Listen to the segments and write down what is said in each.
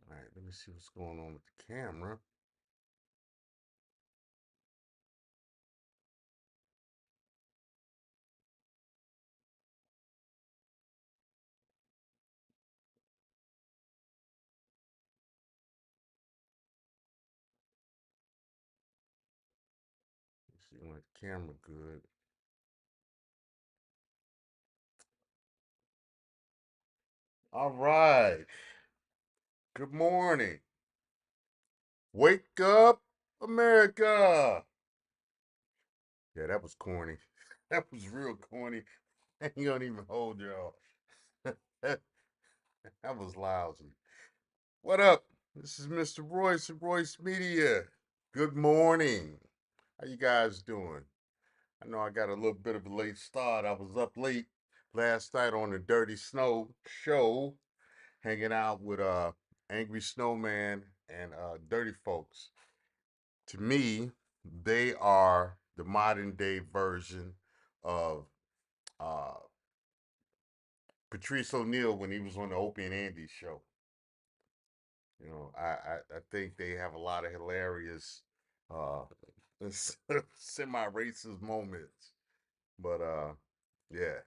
All right, let me see what's going on with the camera. Let's see when the camera good. All right. Good morning. Wake up, America. Yeah, that was corny. That was real corny. I ain't gonna even hold y'all. that was lousy. What up? This is Mr. Royce of Royce Media. Good morning. How you guys doing? I know I got a little bit of a late start. I was up late last night on the Dirty Snow show, hanging out with Angry Snowman and Dirty Folks. To me, they are the modern day version of uh, Patrice O'Neill when he was on the Opie and Andy show. I think they have a lot of hilarious uh, semi-racist moments. But yeah,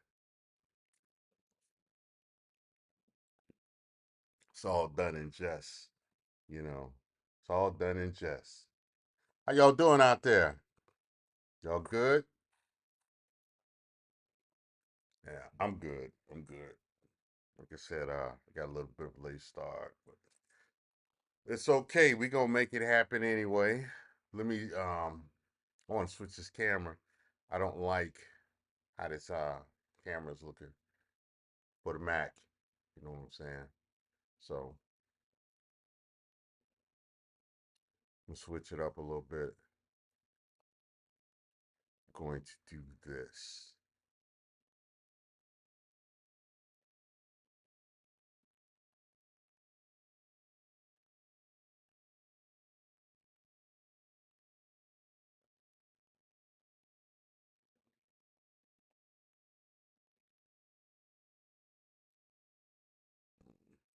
it's all done in jest. It's all done in jest. How y'all doing out there? Y'all good? Yeah, I'm good. I'm good. Like I said, I got a little bit of a late start, but it's okay. We gonna make it happen anyway. Let me I want to switch this camera. I don't like how this camera's looking for the Mac. You know what I'm saying? So I'm gonna switch it up a little bit. Going to do this.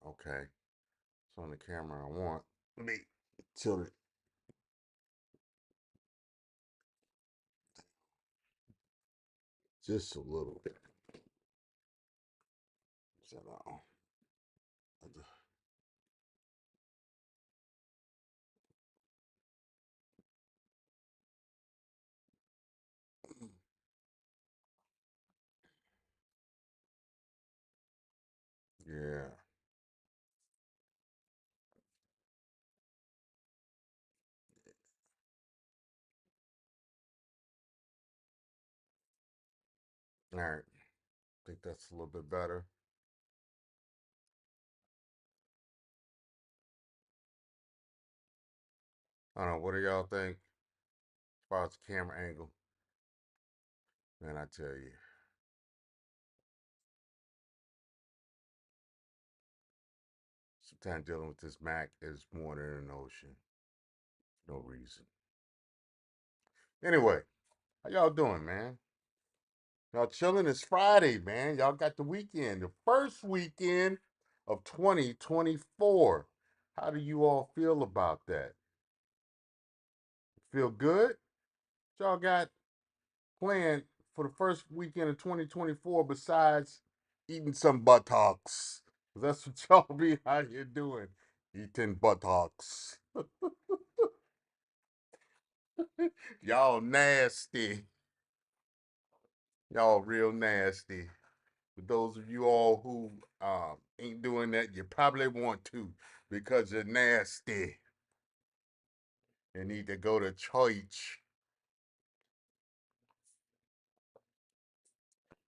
Okay. It's on the camera I want. Let me tilt it just a little bit. So now, yeah. All right. I think that's a little bit better. I don't know. What do y'all think as far as the camera angle? Man, I tell you, sometimes dealing with this Mac is more than an ocean. No reason. Anyway, how y'all doing, man? Y'all chilling? It's Friday, man. Y'all got the weekend, the first weekend of 2024. How do you all feel about that? Feel good? What y'all got planned for the first weekend of 2024 besides eating some buttocks? 'Cause that's what y'all be out here doing, eating buttocks. Y'all nasty. Y'all real nasty. For those of you all who ain't doing that, you probably want to because you're nasty and need to go to church.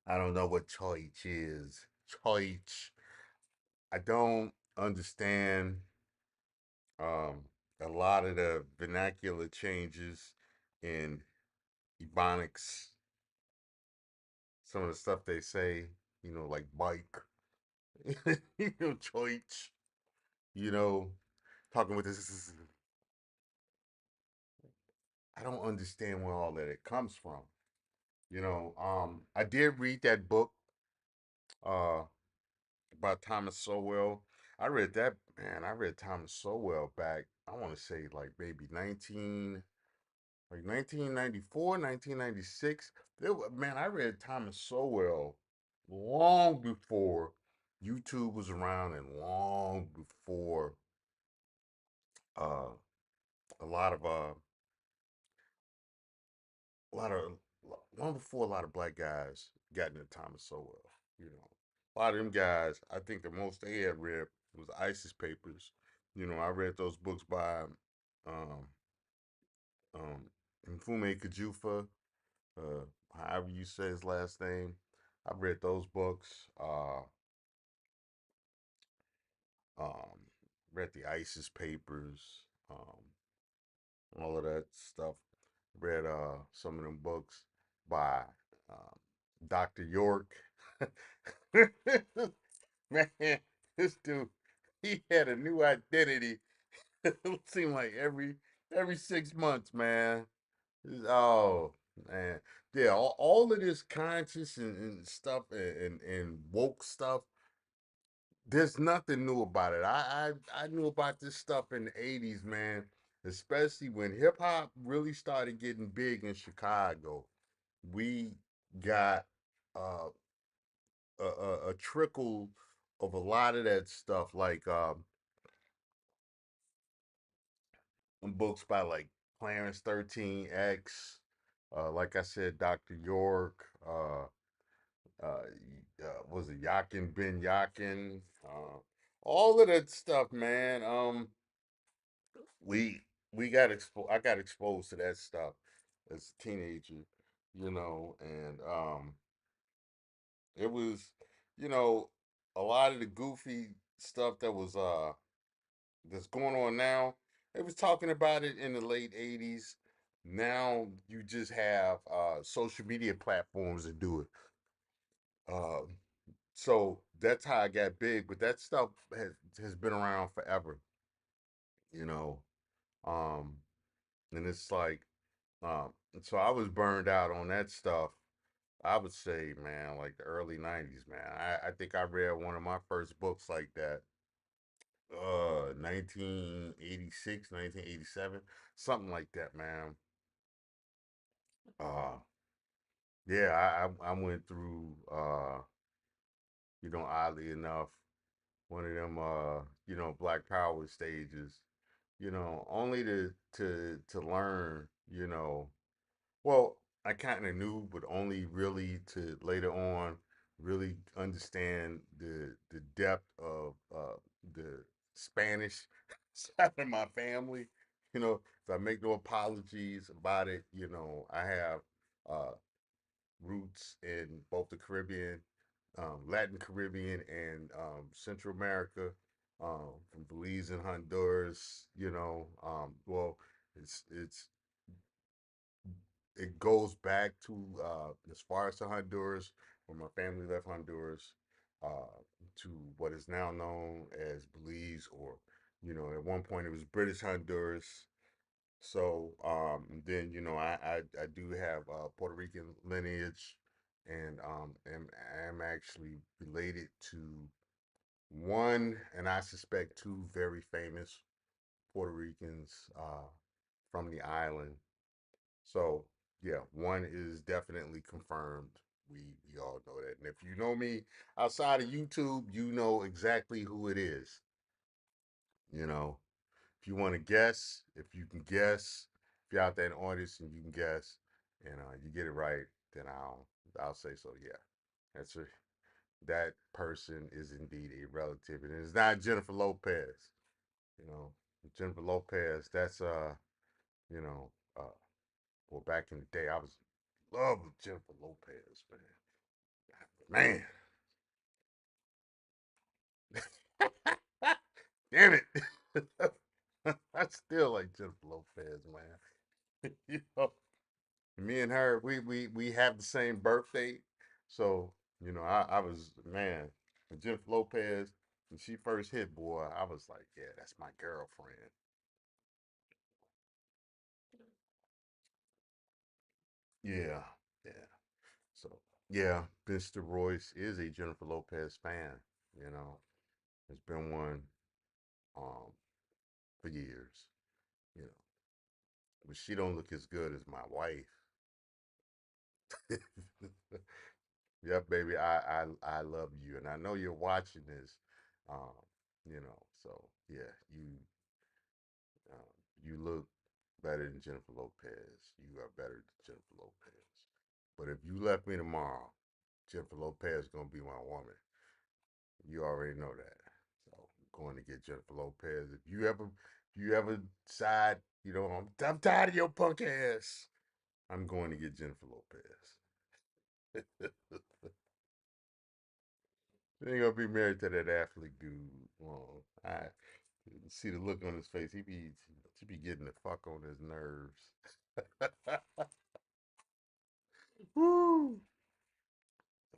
I don't know what church is. Church. I don't understand um, a lot of the vernacular changes in Ebonics. Some of the stuff they say, like bike, church, you know, talking with this. I don't understand where all that it comes from. I did read that book uh, by Thomas Sowell. I read that, man. I read Thomas Sowell back, I want to say like maybe 1994, 1996. Man, I read Thomas Sowell long before YouTube was around and long before uh, a lot of a lot of long before a lot of black guys got into Thomas Sowell. You know, a lot of them guys, I think the most they had read was ISIS Papers. I read those books by um, um, Mfume Kajufa, however you say his last name. I've read those books. Um, Read the ISIS Papers. All of that stuff. Read some of them books by um, Dr. York. Man, this dude, he had a new identity. It seemed like every 6 months, man. Oh man, yeah, all of this conscious and stuff and woke stuff. There's nothing new about it. I knew about this stuff in the 80s, man. Especially when hip hop really started getting big in Chicago. We got uh, a trickle of a lot of that stuff, like books by like Clarence 13X, like I said, Dr. York, was it Yakin Ben Yakin, all of that stuff, man. We we got exposed. I got exposed to that stuff as a teenager, and it was, you know, a lot of the goofy stuff that's going on now. It was talking about it in the late 80s. Now you just have social media platforms that do it. Uh, so that's how I got big. But that stuff has been around forever, you know. Um, and it's like, so I was burned out on that stuff. I would say, man, like the early 90s, man. I think I read one of my first books like that, 1986, 1987, something like that, man. Uh, yeah, I went through, oddly enough, one of them, Black Power stages, only to learn, well, I kind of knew, but only really to later on really understand the depth of the Spanish side of my family. So I make no apologies about it. I have uh, roots in both the Caribbean, Latin Caribbean, and Central America, from Belize and Honduras. Well, it's it goes back to as far as to Honduras, when my family left Honduras, to what is now known as Belize, or at one point it was British Honduras. So then I do have Puerto Rican lineage, and am actually related to one, and I suspect two very famous Puerto Ricans from the island. So yeah, one is definitely confirmed. We all know that. And if you know me outside of YouTube, you know exactly who it is. You know, if you want to guess, if you can guess, if you're out there in the audience and you can guess, and you get it right, then I'll say so. Yeah, that's a that person is indeed a relative, and it's not Jennifer Lopez. You know, Jennifer Lopez. That's you know, uh, well, back in the day, I was love with Jennifer Lopez, man. Man, damn it. I still like Jennifer Lopez, man. you know, Me and her, we have the same birthday, so I was, man, when Jennifer Lopez, when she first hit, boy, I was like, yeah, that's my girlfriend. Yeah, yeah. So yeah, Mr. Royce is a Jennifer Lopez fan. You know, There's been one um, for years, you know, but she don't look as good as my wife. Yeah, baby, I love you, and I know you're watching this. Um, so yeah, uh, you look better than Jennifer Lopez. You are better than Jennifer Lopez. But if you left me tomorrow, Jennifer Lopez is gonna be my woman. You already know that. So I'm going to get Jennifer Lopez. If you ever decide, I'm tired of your punk ass, I'm going to get Jennifer Lopez. She ain't gonna be married to that athlete dude. Well, I see the look on his face. He be getting the fuck on his nerves. Woo.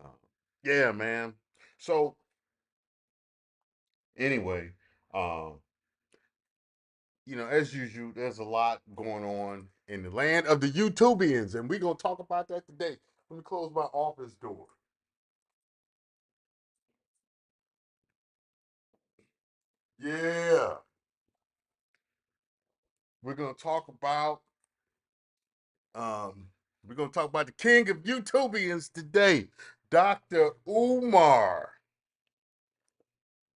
Uh, yeah, man. So anyway, um, as usual, there's a lot going on in the land of the YouTubians, and we're gonna talk about that today. Let me close my office door. Yeah, we're gonna talk about um, we're gonna talk about the king of YouTubians today, Dr. Umar,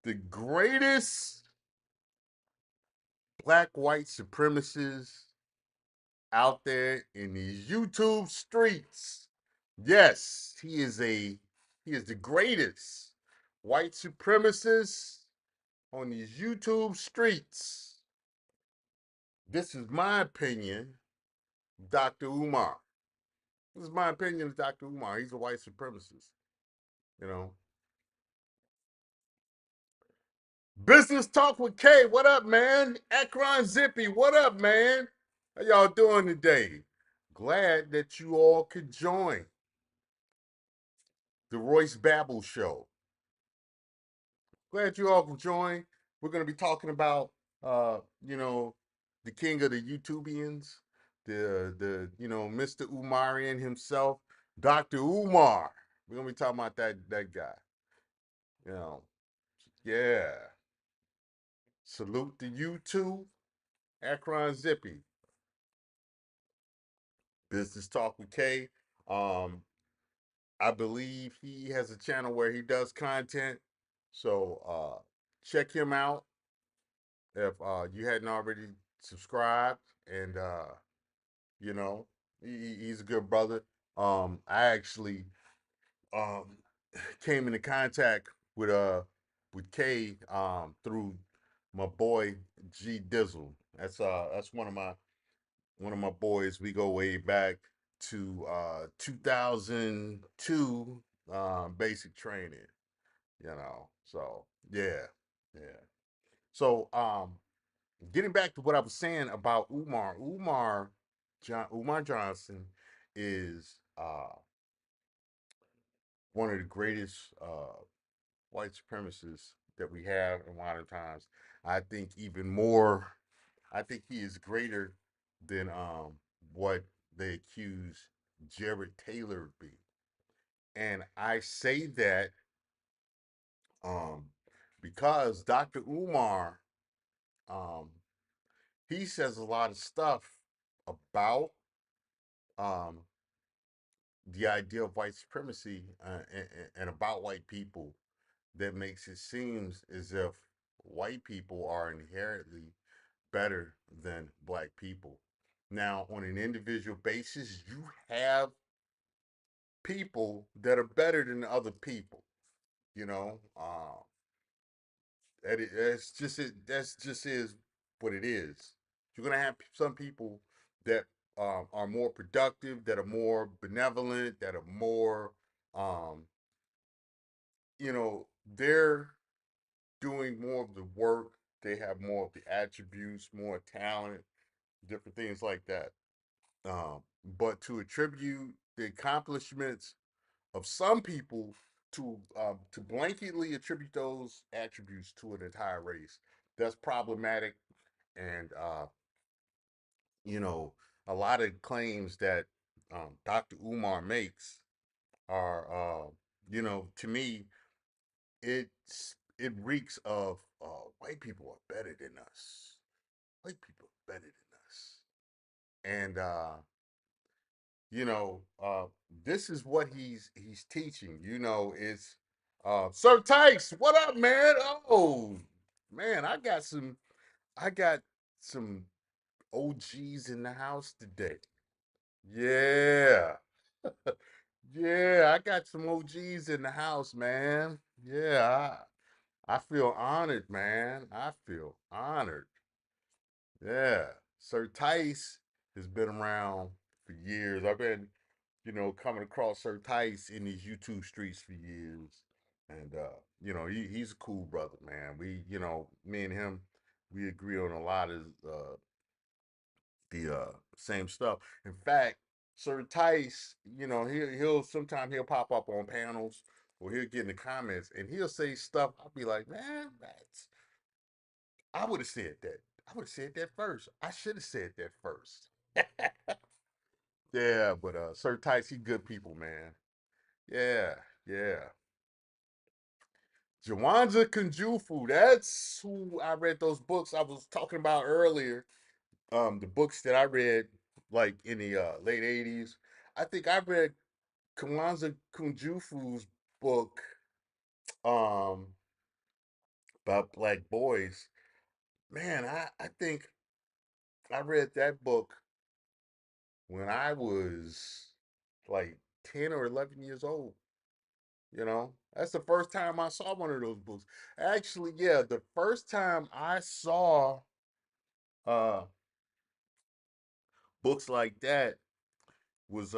the greatest black white supremacist out there in these YouTube streets. Yes, he is the greatest white supremacist on these YouTube streets. This is my opinion, Dr. Umar. This is my opinion of Dr. Umar. He's a white supremacist. You know. Business Talk with K. What up, man? Akron Zippy. What up, man? How y'all doing today? Glad that you all could join the Royce Babble Show. Glad you all could join. We're going to be talking about, uh, you know, the king of the YouTubians, the Mr. Umarian himself, Dr. Umar. We're going to be talking about that guy. You know, yeah. Salute to you too, Akron Zippy. Business Talk with K. Um, I believe he has a channel where he does content. So check him out if you hadn't already subscribed. And you know, he's a good brother. I actually um came into contact with K through my boy G Dizzle. That's one of my boys. We go way back to 2002 basic training, So yeah, yeah. So getting back to what I was saying about Umar Johnson is one of the greatest white supremacists that we have in modern times. I think even more. I think he is greater than what they accuse Jared Taylor of being. And I say that um, because Dr. Umar, um, he says a lot of stuff about um, the idea of white supremacy and about white people that makes it seem as if white people are inherently better than black people. Now, on an individual basis, you have people that are better than other people. You know, that's just is what it is. You're gonna have some people that are more productive, that are more benevolent, that are more, um, they're doing more of the work. They have more of the attributes, more talent, different things like that. But to attribute the accomplishments of some people to blanketly attribute those attributes to an entire race, that's problematic. And you know, a lot of claims that Dr. Umar makes are, to me, it's it reeks of white people are better than us. White people are better than us. And you know, this is what he's teaching. You know, it's Sir Tice, what up, man? Oh man, I got some OGs in the house today. Yeah. Yeah, I got some OGs in the house, man. Yeah, I feel honored, man. I feel honored. Yeah. Sir Tice has been around for years. I've been, coming across Sir Tice in these YouTube streets for years. And he's a cool brother, man. Me and him, we agree on a lot of the same stuff. In fact, Sir Tice, he'll sometimes he'll pop up on panels or he'll get in the comments and he'll say stuff. I'll be like, man, that's I would have said that. I would have said that first. I should have said that first. Yeah, but Sir Tice, he good people, man. Yeah, yeah. Jawanza Kunjufu, that's who I read those books I was talking about earlier. The books that I read like in the late 80s. I think I read Kawanza Kunjufu's book um about black boys. Man, I think I read that book when I was like 10 or 11 years old. That's the first time I saw one of those books. Actually, yeah, the first time I saw uh books like that was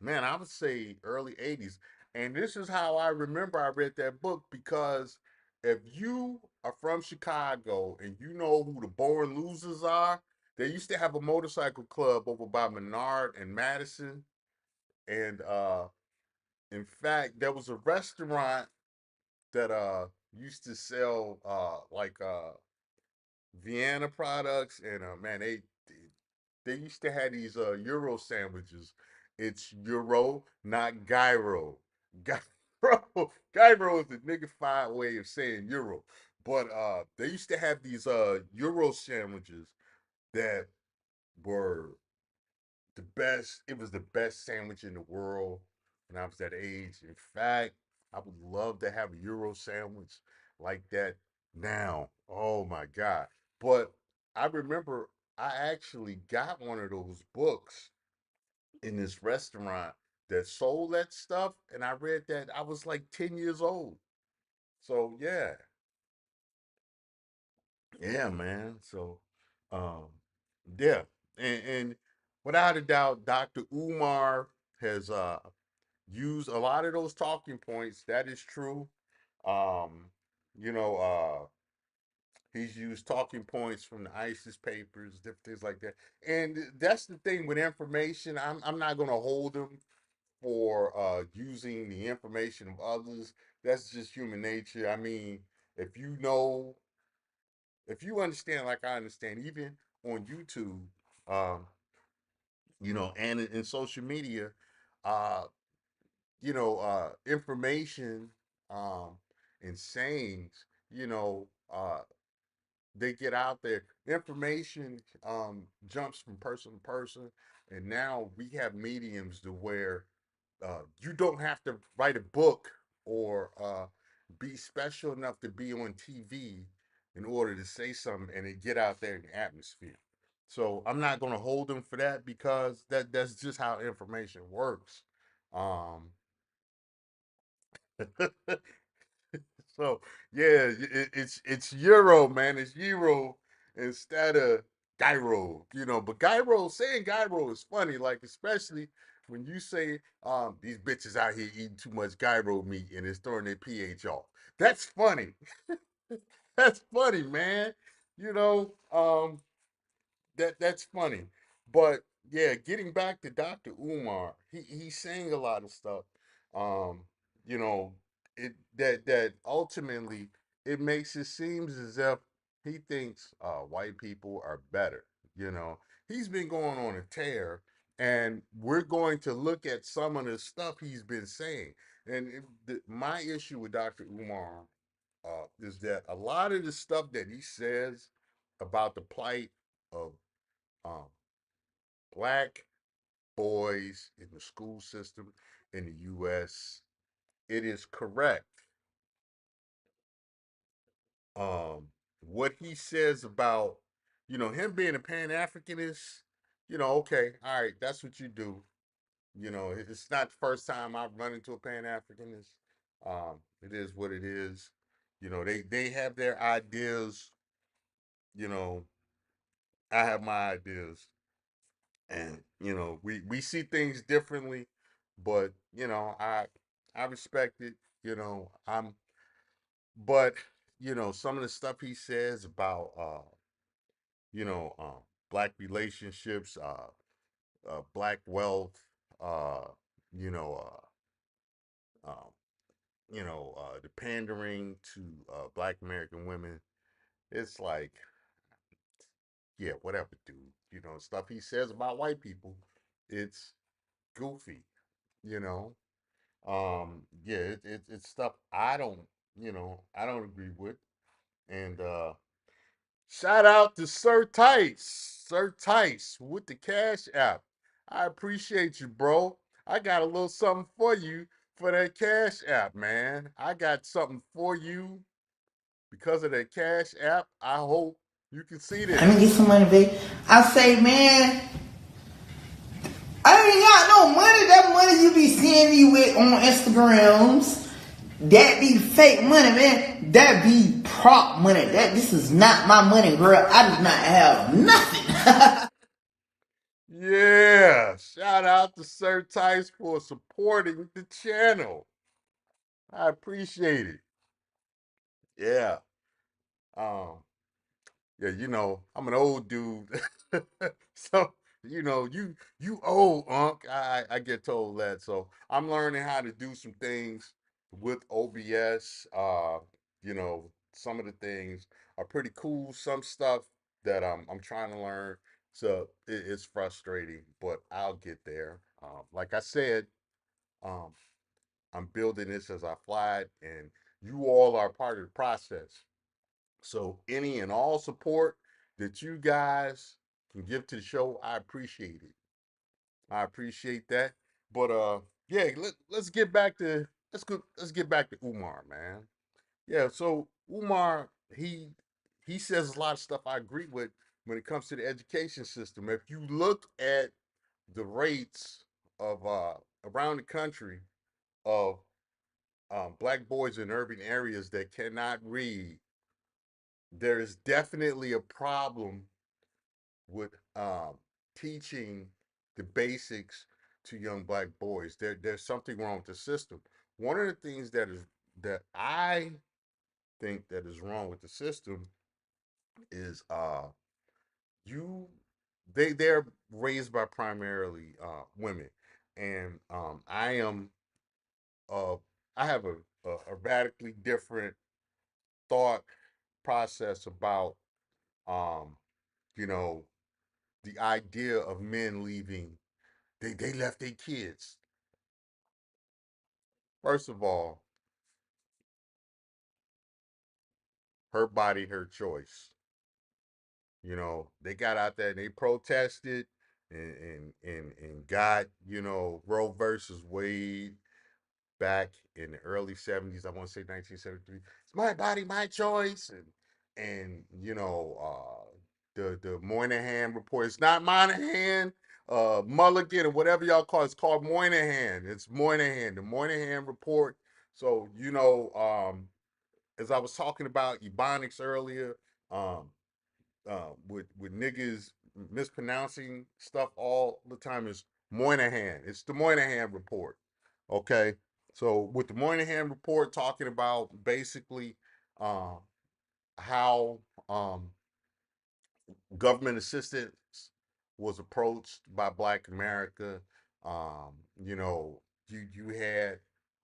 man, I would say early 80s. And this is how I remember I read that book because if you are from Chicago and you know who the Born Losers are, they used to have a motorcycle club over by Menard and Madison. And in fact, there was a restaurant that used to sell Vienna products, and man, they used to have these Euro sandwiches. It's Euro, not gyro. Gyro, gyro is the niggified way of saying Euro. But they used to have these Euro sandwiches that were the best. It was the best sandwich in the world when I was that age. In fact, I would love to have a Euro sandwich like that now. Oh my God. But I remember I actually got one of those books in this restaurant that sold that stuff. And I read that I was like 10 years old. So yeah, man. So um yeah. And without a doubt, Dr. Umar has used a lot of those talking points. That is true. Um, you know, he's used talking points from the ISIS papers, different things like that. And that's the thing with information. I'm not gonna hold him for using the information of others. That's just human nature. I mean, if you know, if you understand, like I understand, even on YouTube, um, and in social media, uh, information um, and sayings, they get out there. Information jumps from person to person, and now we have mediums to where you don't have to write a book or be special enough to be on TV in order to say something and it get out there in the atmosphere. So I'm not going to hold them for that because that's just how information works. Um, So yeah, it's Euro, man. It's Euro instead of gyro, But gyro, saying gyro is funny, like especially when you say these bitches out here eating too much gyro meat and it's throwing their pH off. That's funny. That's funny, man. You know, um, that's funny. But yeah, getting back to Dr. Umar, he's saying a lot of stuff. Um, you know, it that ultimately it makes it seems as if he thinks white people are better. He's been going on a tear, and we're going to look at some of the stuff he's been saying. And my issue with Dr. Umar is that a lot of the stuff that he says about the plight of um, black boys in the school system in the U.S., it is correct. Um, what he says about, him being a Pan Africanist, okay, all right, that's what you do. It's not the first time I've run into a Pan Africanist. It is what it is. They have their ideas. You know, I have my ideas, and we see things differently, but I respect it. I'm but some of the stuff he says about you know um black relationships, black wealth, uh you know um the pandering to black American women. It's like, yeah, whatever, dude. Stuff he says about white people, it's goofy. You know, yeah, it's stuff I don't agree with. And shout out to Sir Tice with the Cash App. I appreciate you, bro. I got a little something for you for that Cash App, man. I got something for you because of that Cash App. I hope you can see Let me this. get some money, babe. I say, man, I ain't got no money. That money you be seeing me with on Instagrams, that be fake money, man. That be prop money. This is not my money, girl. I do not have nothing. Yeah, shout out to Sir Tice for supporting the channel. I appreciate it. Yeah. Um, Yeah, I'm an old dude. So, you old, Unc. I get told that. So I'm learning how to do some things with OBS. Some of the things are pretty cool. Some stuff that I'm trying to learn. So it's frustrating, but I'll get there. Like I said, um, I'm building this as I fly it, and you all are part of the process. So any and all support that you guys can give to the show, I appreciate it. I appreciate that. But yeah, let's get back to let's get back to Umar, man. Yeah, so Umar, he says a lot of stuff I agree with when it comes to the education system. If you look at the rates of around the country of black boys in urban areas that cannot read, there is definitely a problem with teaching the basics to young black boys. There's something wrong with the system. One of the things that I think that is wrong with the system is you they're raised by primarily women, and uh I have a radically different thought process about um you know the idea of men leaving. They left their kids. First of all, her body, her choice. They got out there and they protested and got, Roe versus Wade back in the early 70s. I want to say 1973. It's my body, my choice. And the Moynihan report. It's not Moynihan, Mulligan, or whatever y'all call it. It's called Moynihan. It's Moynihan, the Moynihan report. So, as I was talking about Ebonics earlier, um, with niggas mispronouncing stuff all the time, is Moynihan. It's the Moynihan report. Okay, so with the Moynihan report talking about basically um, how government assistance was approached by Black America. You know, you had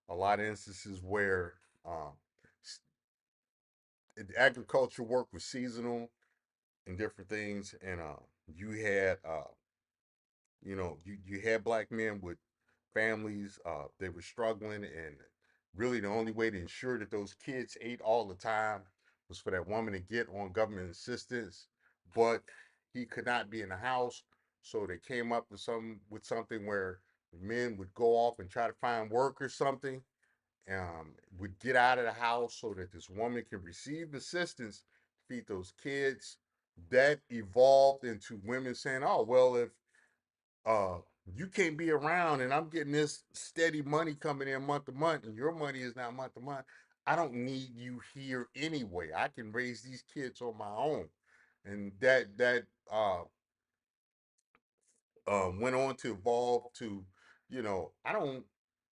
a lot of instances where um, agriculture work was seasonal and different things, and you had you had black men with families. They were struggling, and Really, the only way to ensure that those kids ate all the time was for that woman to get on government assistance. But he could not be in the house, so they came up with something where the men would go off and try to find work or something, would get out of the house so that this woman can receive assistance, feed those kids. That evolved into women saying, "Oh, well, if uh, you can't be around and I'm getting this steady money coming in month to month, and your money is not month to month, I don't need you here anyway. I can raise these kids on my own." And that went on to evolve to, I don't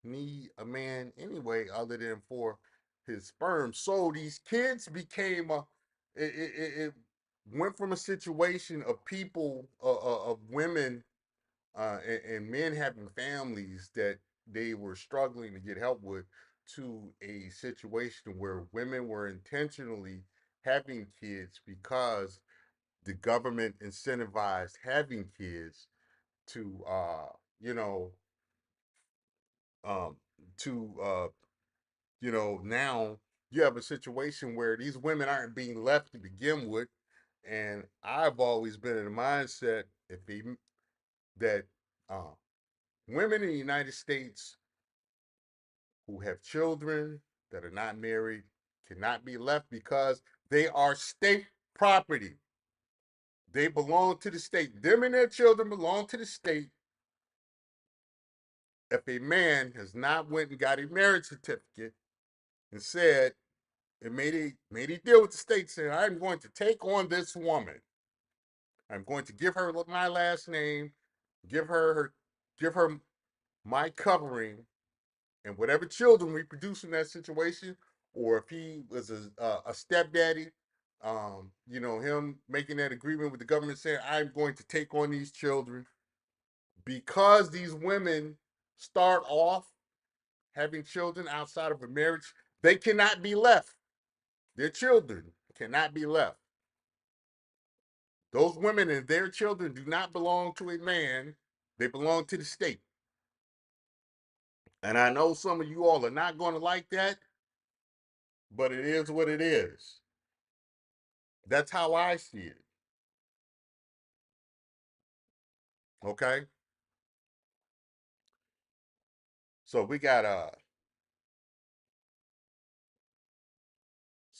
need a man anyway other than for his sperm. So these kids became it went from a situation of people, of women, and men having families that they were struggling to get help with, to a situation where women were intentionally having kids because the government incentivized having kids to you know um to now you have a situation where these women aren't being left to begin with. And I've always been in the mindset, if they, that uh, women in the United States who have children that are not married cannot be left because they are state property. They belong to the state. Them and their children belong to the state. If a man has not went and got a marriage certificate and said, and made a deal with the state saying, I'm going to take on this woman. I'm going to give her my last name, give her give her my covering, and whatever children we produce in that situation, or if he was a stepdaddy, him making that agreement with the government saying, I'm going to take on these children because these women start off having children outside of a marriage, they cannot be left. Their children cannot be left. Those women and their children do not belong to a man, they belong to the state. And I know some of you all are not going to like that, but it is what it is. That's how I see it. Okay. So we got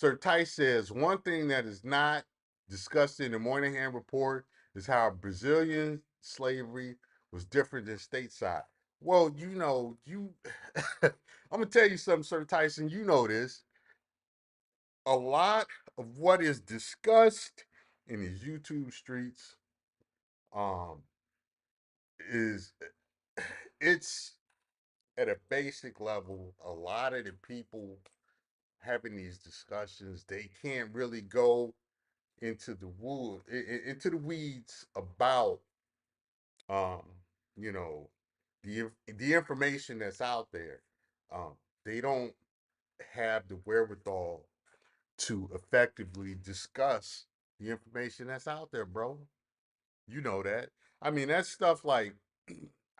Sir Tice says one thing that is not discussed in the Moynihan report is how Brazilian slavery was different than stateside. Well, I'm gonna tell you something, Sir Tyson. You know this. A lot of what is discussed in these YouTube streets, um, is it's at a basic level. A lot of the people having these discussions, they can't really go into the weeds about um, you know, the information that's out there. Um, they don't have the wherewithal to effectively discuss the information that's out there, bro. You know that. I mean, that's stuff like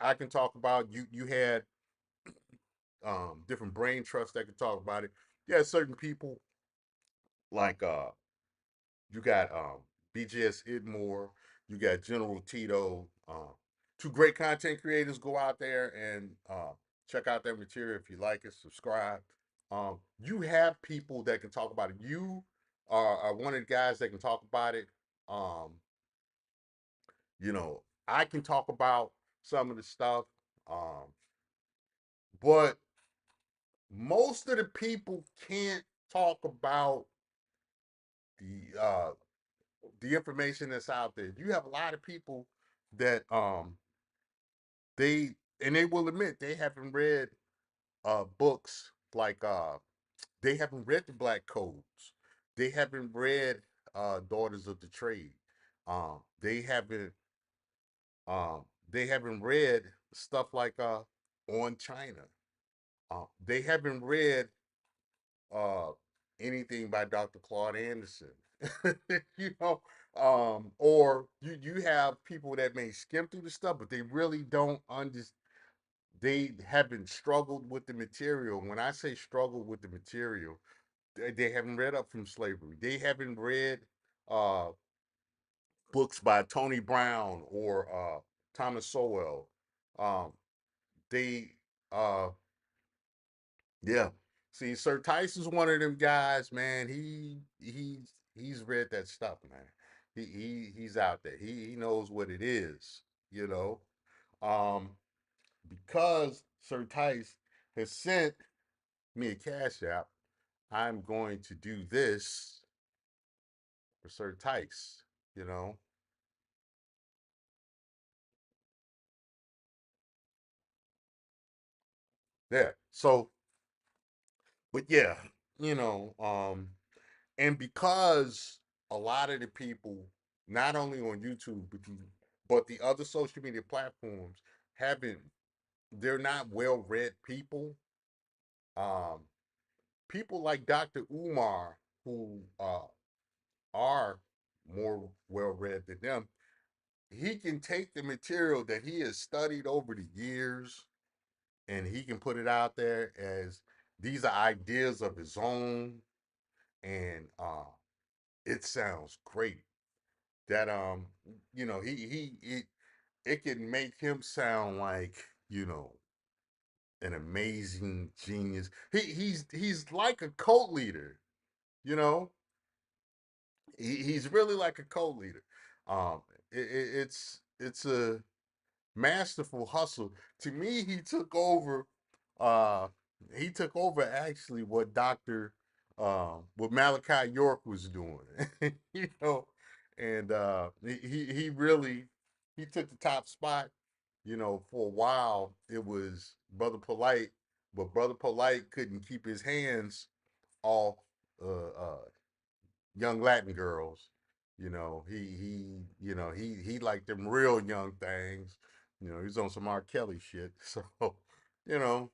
I can talk about. You had different brain trusts that can talk about it. You had certain people like you got BGS Idmore, you got General Tito, two great content creators. Go out there and check out their material if you like it. Subscribe. You have people that can talk about it. You are one of the guys that can talk about it. Um, I can talk about some of the stuff, um, but most of the people can't talk about the uh, the information that's out there. You have a lot of people that they and they will admit they haven't read books like they haven't read the Black Codes. They haven't read Daughters of the Trade. They haven't they haven't read stuff like On China. They haven't read uh, anything by Dr. Claude Anderson. you know, or you have people that may skim through the stuff, but they really don't understand. they haven't struggled with the material. When I say struggled with the material, they haven't read up from slavery. They haven't read uh, books by Tony Brown or Thomas Sowell. Um, they, uh, yeah. See, Sir Tyson's one of them guys, man. He's read that stuff, man. He's out there. He knows what it is, you know. Um, because Sir Tice has sent me a cash app, I'm going to do this for Sir Tice, you know. There. So, but yeah, you know, and because a lot of the people, not only on YouTube, but the other social media platforms haven't, they're not well read people. Um, People like Dr. Umar, who are more well read than them, he can take the material that he has studied over the years and he can put it out there as these are ideas of his own, and it sounds great. That you know, it can make him sound like, you know, an amazing genius. He's like a cult leader, you know. He's really like a cult leader. Um, it's a masterful hustle. To me, he took over. Uh, he took over actually what Malachi York was doing. You know, and he really he took the top spot. You know, for a while it was Brother Polite, but Brother Polite couldn't keep his hands off young Latin girls. You know, he liked them real young things. You know, he's on some R. Kelly shit. So, you know,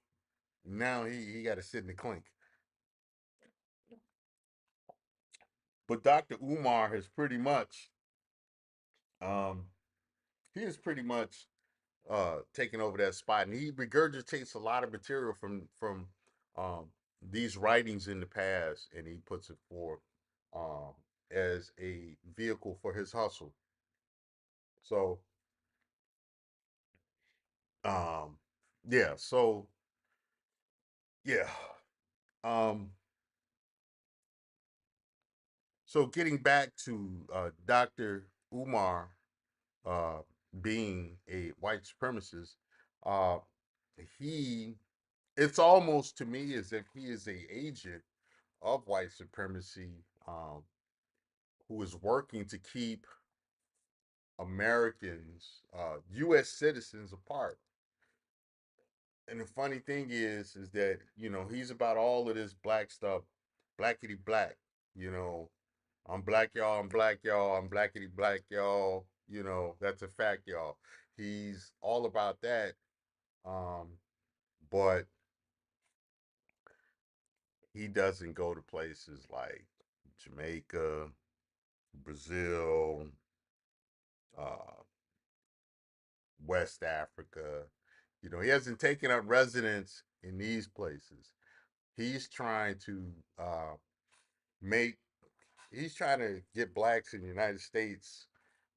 now he got to sit in the clink. But Dr. Umar has pretty much, um, he has pretty much taken over that spot, and he regurgitates a lot of material from um, these writings in the past, and he puts it forth um, as a vehicle for his hustle. So Um, yeah, yeah. Um, so getting back to Dr. Umar uh, being a white supremacist, uh, he it's almost to me as if he is a agent of white supremacy who is working to keep Americans, U.S. citizens apart. And the funny thing is that he's about all of this black stuff, blackity black. You know, I'm black, y'all. I'm black, y'all. I'm blackity black, y'all. You know, that's a fact, y'all. He's all about that. Um, but he doesn't go to places like Jamaica, Brazil, uh, West Africa. You know, he hasn't taken up residence in these places. He's trying to make he's trying to get blacks in the United States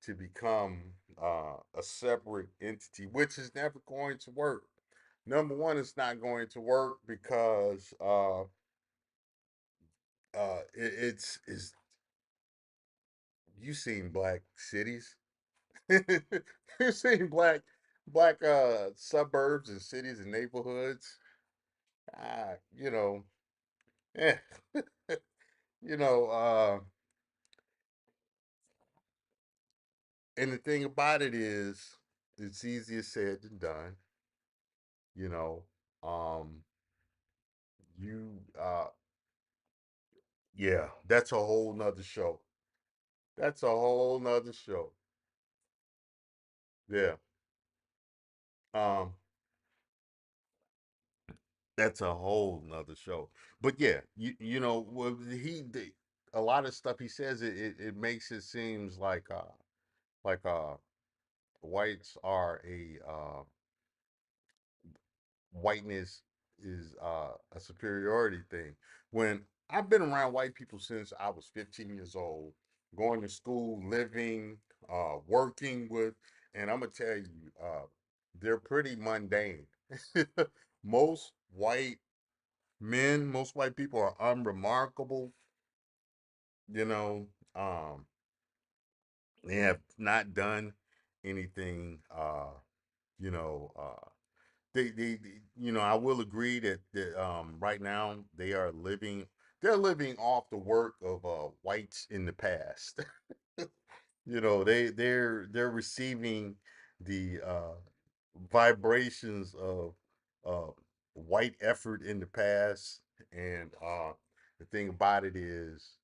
to become a separate entity, which is never going to work. Number one, it's not going to work because it's you've seen black cities, you've seen black suburbs and cities and neighborhoods. You know, eh, you know, and the thing about it is, it's easier said than done. You know, um, you yeah, that's a whole nother show. That's a whole nother show. Yeah. Um, that's a whole nother show. But yeah, well, a lot of stuff he says it makes it seems like whites are whiteness is a superiority thing. When I've been around white people since I was 15 years old, going to school, living, working with, and I'm gonna tell you, they're pretty mundane. Most white men, most white people are unremarkable. You know, um, they have not done anything. You know, I will agree that right now they're living off the work of whites in the past. They're receiving the vibrations of uh white effort in the past, and the thing about it is,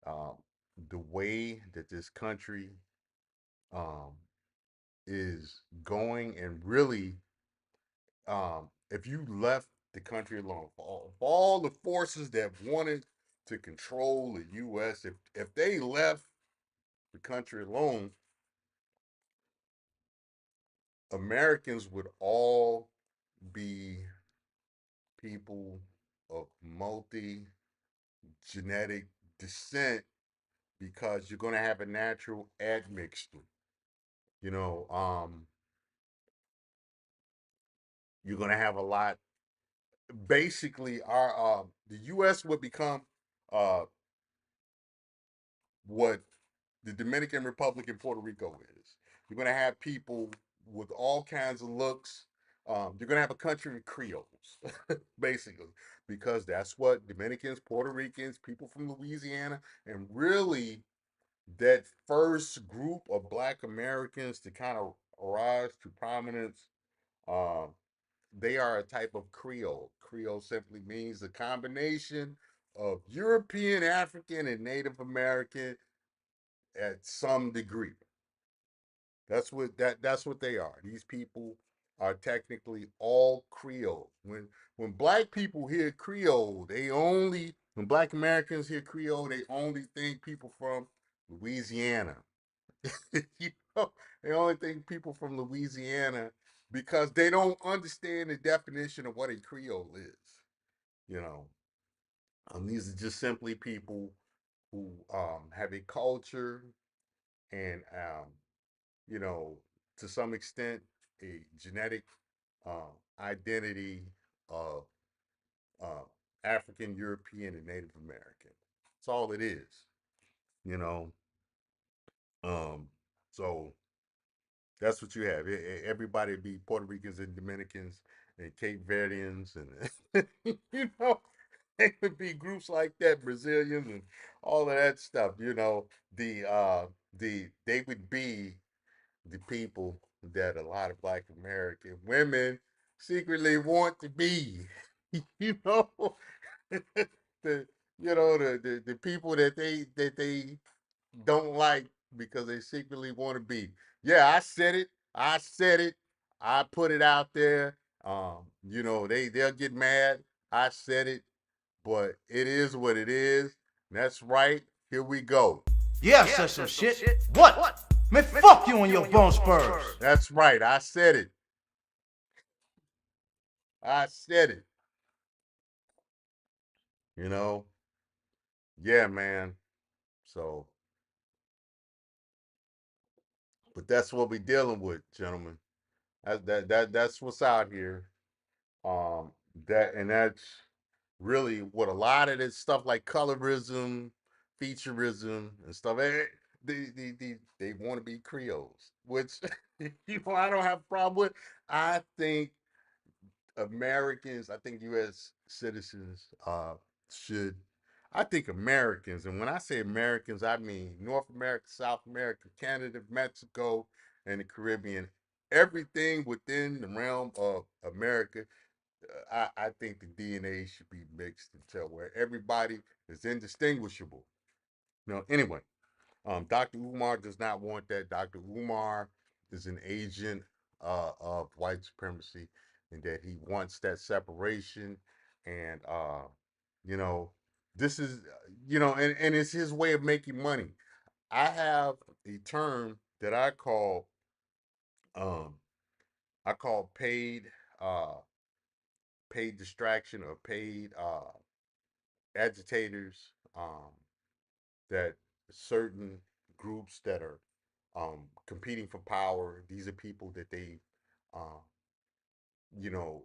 um the way that this country um is going, and really, if you left the country alone, for all the forces that wanted to control the U.S., if they left the country alone, Americans would all be people of multi genetic descent, because you're going to have a natural admixture. You know, you're going to have a lot. Basically, our the U.S. would become uh, what the Dominican Republic and Puerto Rico is. You're going to have people with all kinds of looks. You're going to have a country of Creoles, basically, because that's what Dominicans, Puerto Ricans, people from Louisiana, and really that first group of Black Americans to kind of rise to prominence. Um, they are a type of Creole. Creole simply means a combination of European, African, and Native American at some degree. That's what they are. These people are technically all Creole. When black people hear Creole, when Black Americans hear Creole, they only think people from Louisiana. you know, they only think people from Louisiana, because they don't understand the definition of what a Creole is. You know, these are just simply people who have a culture, and you know, to some extent, a genetic identity of uh, African, European, and Native American. That's all it is, you know. Um, so that's what you have. Everybody be Puerto Ricans and Dominicans and Cape Verdeans, and you know, it would be groups like that, Brazilians and all of that stuff. They would be the people that a lot of Black American women secretly want to be. you know, the the people that they don't like, because they secretly want to be. Yeah, I said it. I said it. I put it out there. They'll get mad. I said it, but it is what it is. That's right. Here we go. Yeah, I said some shit. What? Man, fuck you and your bone spurs. That's right. I said it. I said it. You know. Yeah, man. So, but that's what we're dealing with, gentlemen. That's what's out here. Um, that's really what a lot of this stuff, like colorism, featureism, and stuff. They want to be Creoles, which I don't have a problem with. I think I think U.S. citizens should. I think Americans, and when I say Americans, I mean North America, South America, Canada, Mexico, and the Caribbean. Everything within the realm of America, I think the DNA should be mixed until where everybody is indistinguishable. Anyway, Dr. Umar does not want that. Dr. Umar is an agent of white supremacy, and that he wants that separation. And, you know, this is, and it's his way of making money. I have a term that um, I call paid, uh, paid distraction or paid agitators, that certain groups that are competing for power. These are people that uh, you know,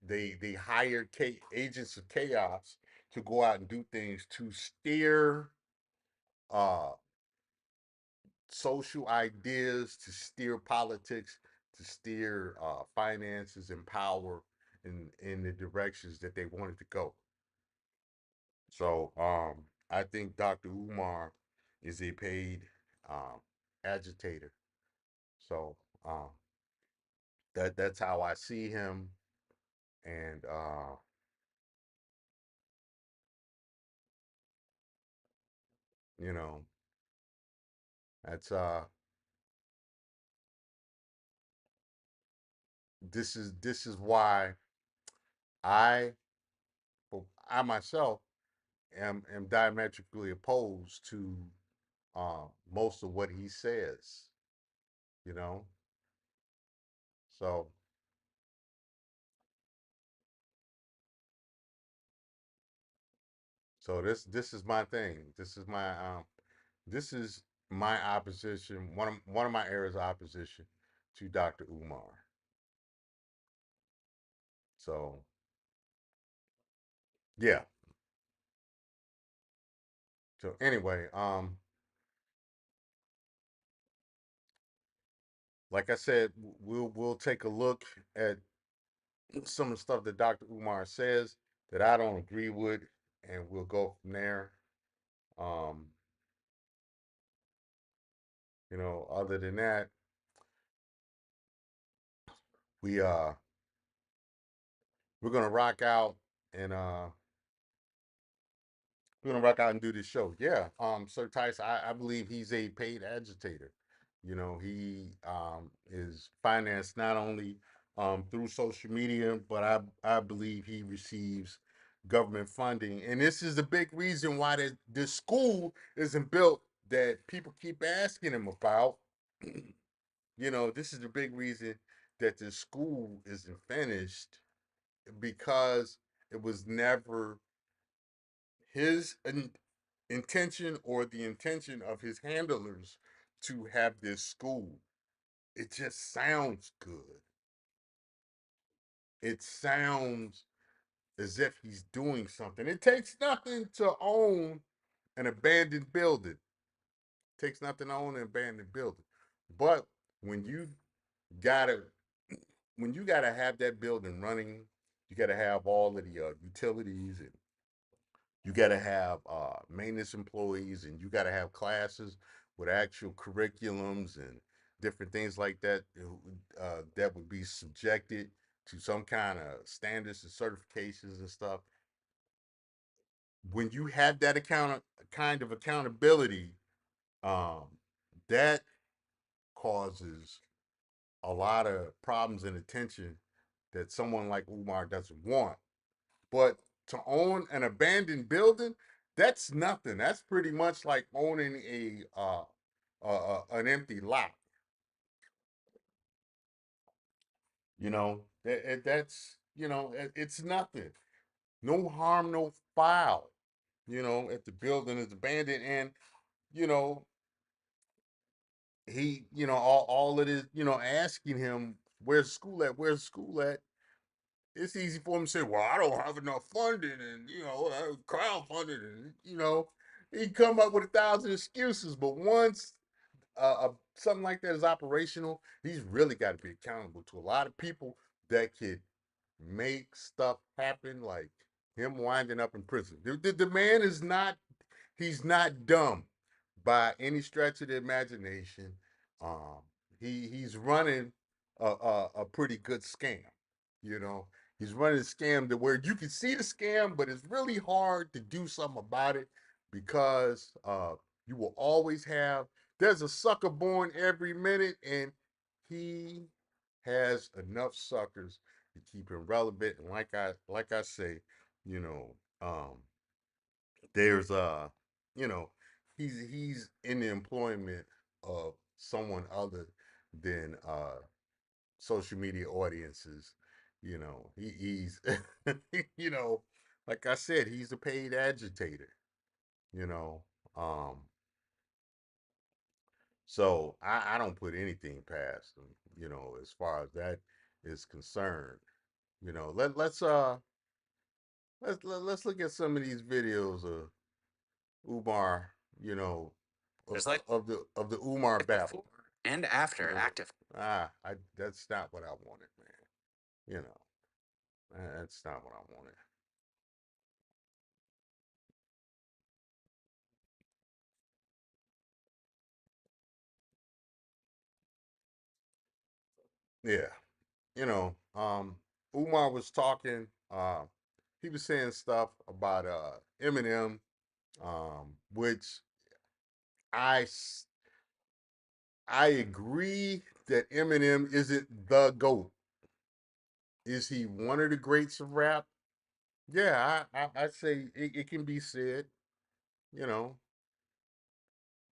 they hire agents of chaos to go out and do things to steer uh, social ideas, to steer politics, to steer finances and power in the directions that they wanted to go. So I think Dr. Umar is a paid um, agitator. So um, that's how I see him, and you know that's this is why I I myself am diametrically opposed to most of what he says. You know, so this is my thing. This is my opposition. One of my areas of opposition to Dr. Umar. So yeah. So anyway, like I said, we'll take a look at some of the stuff that Dr. Umar says that I don't agree with, and we'll go from there. Um, other than that, we we're gonna rock out and we're gonna rock out and do this show. Yeah, Sir Tice, I believe he's a paid agitator. He is financed not only through social media, but I believe he receives government funding, and this is the big reason why this school isn't built that people keep asking him about. This is the big reason that the school isn't finished, because it was never his intention or the intention of his handlers to have this school. It just sounds good. It sounds as if he's doing something. It takes nothing to own an abandoned building. It takes nothing to own an abandoned building. But when you gotta when you gotta have that building running, you gotta have all of the utilities, and you got to have maintenance employees, and you got to have classes with actual curriculums and different things like that, that would be subjected to some kind of standards and certifications and stuff. When you have that kind of accountability, um, that causes a lot of problems and attention that someone like Umar doesn't want. But to own an abandoned building, that's nothing. That's pretty much like owning an empty lot. That's it's nothing. No harm, no foul. If the building is abandoned, and you know all it is, asking him where's school at, where's school at. It's easy for him to say, "Well, I don't have enough funding, and crowdfunding, and he come up with 1,000 excuses." But once something like that is operational, he's really got to be accountable to a lot of people that could make stuff happen, like him winding up in prison. The man is not he's not dumb by any stretch of the imagination. Um, he's running a pretty good scam. You know, he's running a scam to where you can see the scam, but it's really hard to do something about it, because you will always have there's a sucker born every minute, and he has enough suckers to keep him relevant. And like I say, you know, there's you know, he's in the employment of someone other than social media audiences, He's you know, like I said, he's a paid agitator. You know, um, so I don't put anything past him. As far as that is concerned. Let's look at some of these videos of Umar. You know, of the Umar Babble. And after active. That's not what I wanted, man. You know, that's not what I wanted. Yeah, Umar was talking. He was saying stuff about Eminem, which I I agree that Eminem isn't the GOAT. Is he one of the greats of rap? Yeah, I'd say it can be said. You know,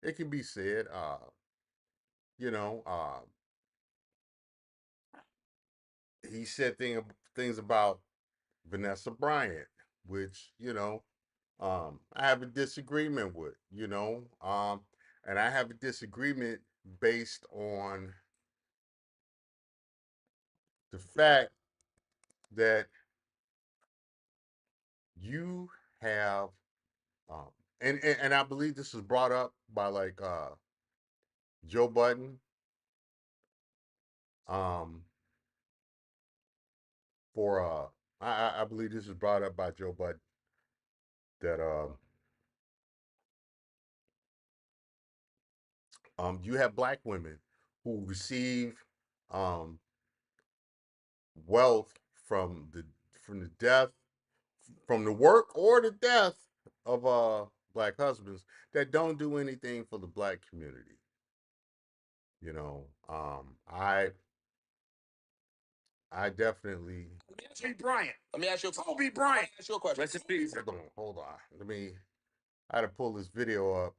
it can be said. You know, he said things about Vanessa Bryant, which I have a disagreement with. And I have a disagreement based on the fact that you have, um, and I believe this was brought up by like Joe Budden, um, for I believe this was brought up by Joe Budden that you have black women who receive um, wealth from the death, from the work or the death of black husbands that don't do anything for the black community. I definitely. Kobe Bryant. Let me ask you. Kobe Bryant. Ask you a question. Rest in peace. Hold on. I had to pull this video up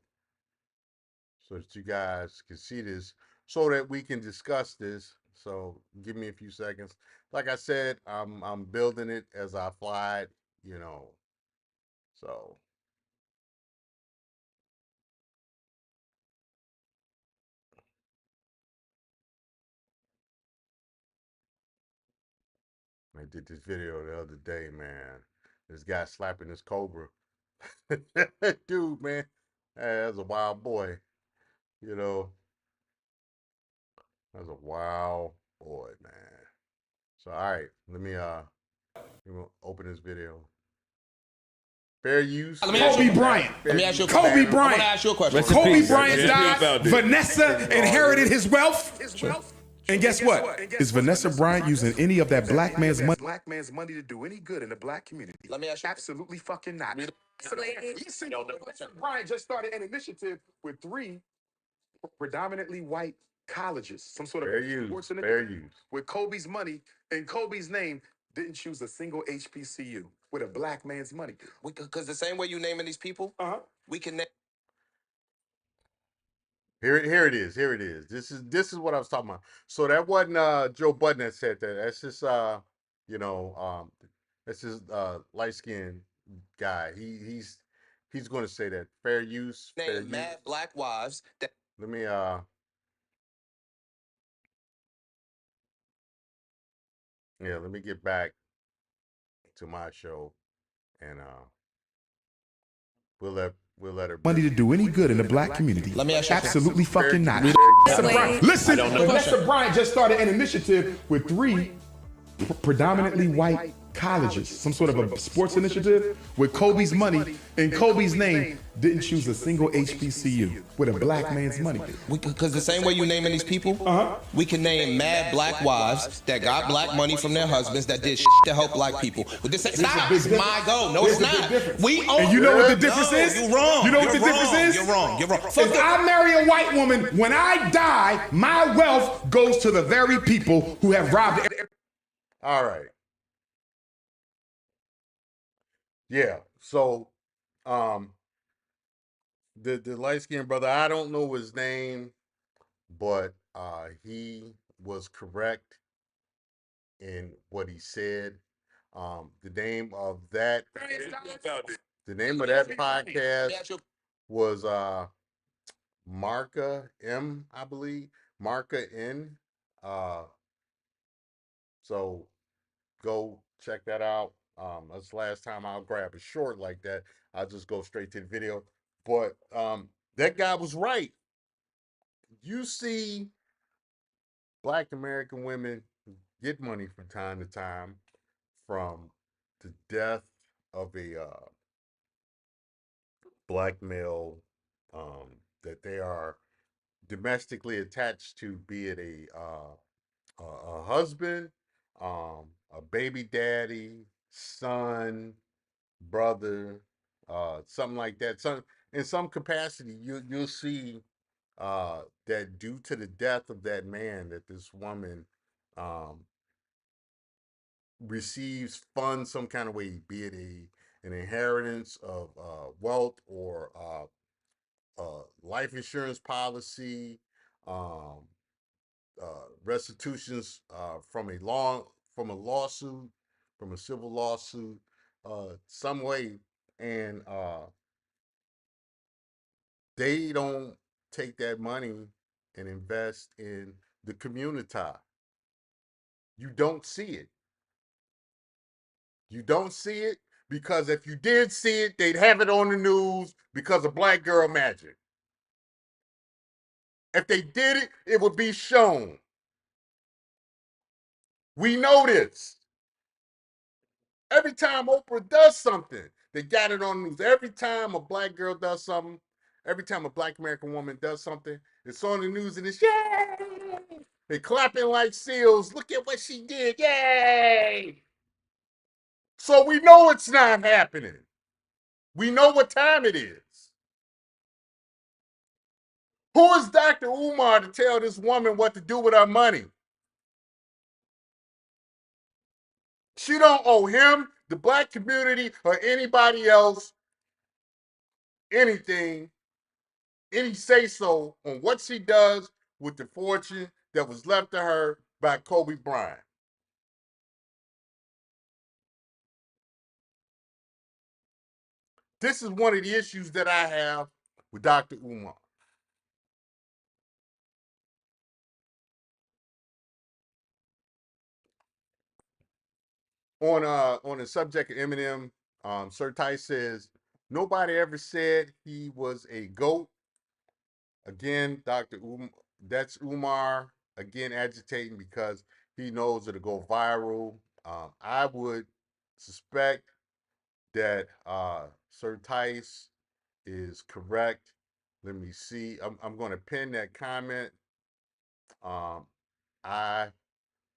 so that you guys can see this, so that we can discuss this. So give me a few seconds. Like I said, I'm building it as I fly it. You know. So I did this video the other day, man. This guy slapping this cobra. Dude, man, that's a wild boy. You know, that's a wild boy, man. So, all right, let me open this video. Fair use. Kobe Bryant. Let me ask you a question. Kobe Bryant. I'm gonna ask you a question. Kobe Bryant died. Vanessa inherited his wealth. And guess what? Is Vanessa Bryant using any of that black man's money? Black man's money to do any good in the black community? Let me ask you. Absolutely fucking not. Listen, Vanessa Bryant just started an initiative with 3 predominantly white colleges, some sort of fair use. sports Fair use. with Kobe's money and Kobe's name. Didn't choose a single HBCU with a black man's money. Because the same way you naming these people, we can name. Here it is. Here it is. This is what I was talking about. So that wasn't Joe Budden that said that. That's just you know, that's just light skinned guy. He's going to say that fair use. Fair use. Mad black wives. Let me let me get back to my show, and we'll let her money to do any good in the black community. Let me ask you. Absolutely fucking not. Listen, Vanessa Bryant just started an initiative with 3 predominantly white colleges, some sort of a sports initiative with Kobe's money and Kobe's name. Didn't choose a single HBCU with a black man's money. Because the same way you naming these people, we can name mad black wives that got black money from their husbands that did shit to help black people. But this is my goal. No, it's not. We own. And you know what the difference is? You're wrong. You know what the difference is? You're wrong. You're wrong. If I marry a white woman, when I die, my wealth goes to the very people who have robbed. All right. Yeah. So, the light skinned brother, I don't know his name, but he was correct in what he said. The name of that podcast was Marka M, I believe. Marka N. Uh, so go check that out. That's the last time I'll grab a short like that. I'll just go straight to the video. But that guy was right. You see Black American women get money from time to time from the death of a black male that they are domestically attached to, be it a husband, a baby daddy, son, brother, something like that. Some in some capacity, you'll see that due to the death of that man, that this woman um, receives funds some kind of way, be it an inheritance of wealth or life insurance policy, um, restitutions from a lawsuit, from a civil lawsuit, some way, and they don't take that money and invest in the community. You don't see it. You don't see it because if you did see it, they'd have it on the news because of Black Girl Magic. If they did it, it would be shown. We know this. Every time Oprah does something, they got it on the news. Every time a black girl does something, every time a black American woman does something, it's on the news and it's yay! They clapping like seals. Look at what she did. Yay! So we know it's not happening. We know what time it is. Who is Dr. Umar to tell this woman what to do with her money? She don't owe him, the black community, or anybody else anything, any say so on what she does with the fortune that was left to her by Kobe Bryant. This is one of the issues that I have with Dr. Umar. On the subject of Eminem, Sir Tice says nobody ever said he was a GOAT. Again, that's Umar again agitating because he knows it'll go viral. I would suspect that Sir Tice is correct. Let me see. I'm going to pin that comment. I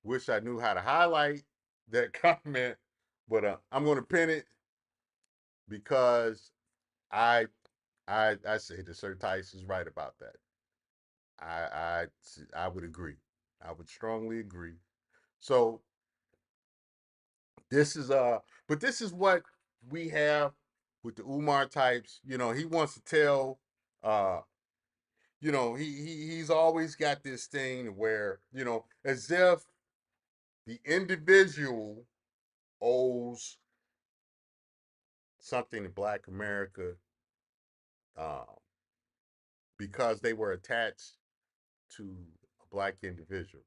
wish I knew how to highlight that comment, but I'm going to pin it because I I say that Sir Tice is right about that. I I would agree. I would strongly agree. So this is but this is what we have with the Umar types. You know, he wants to tell uh he's always got this thing where, as if the individual owes something to Black America uh, because they were attached to a Black individual.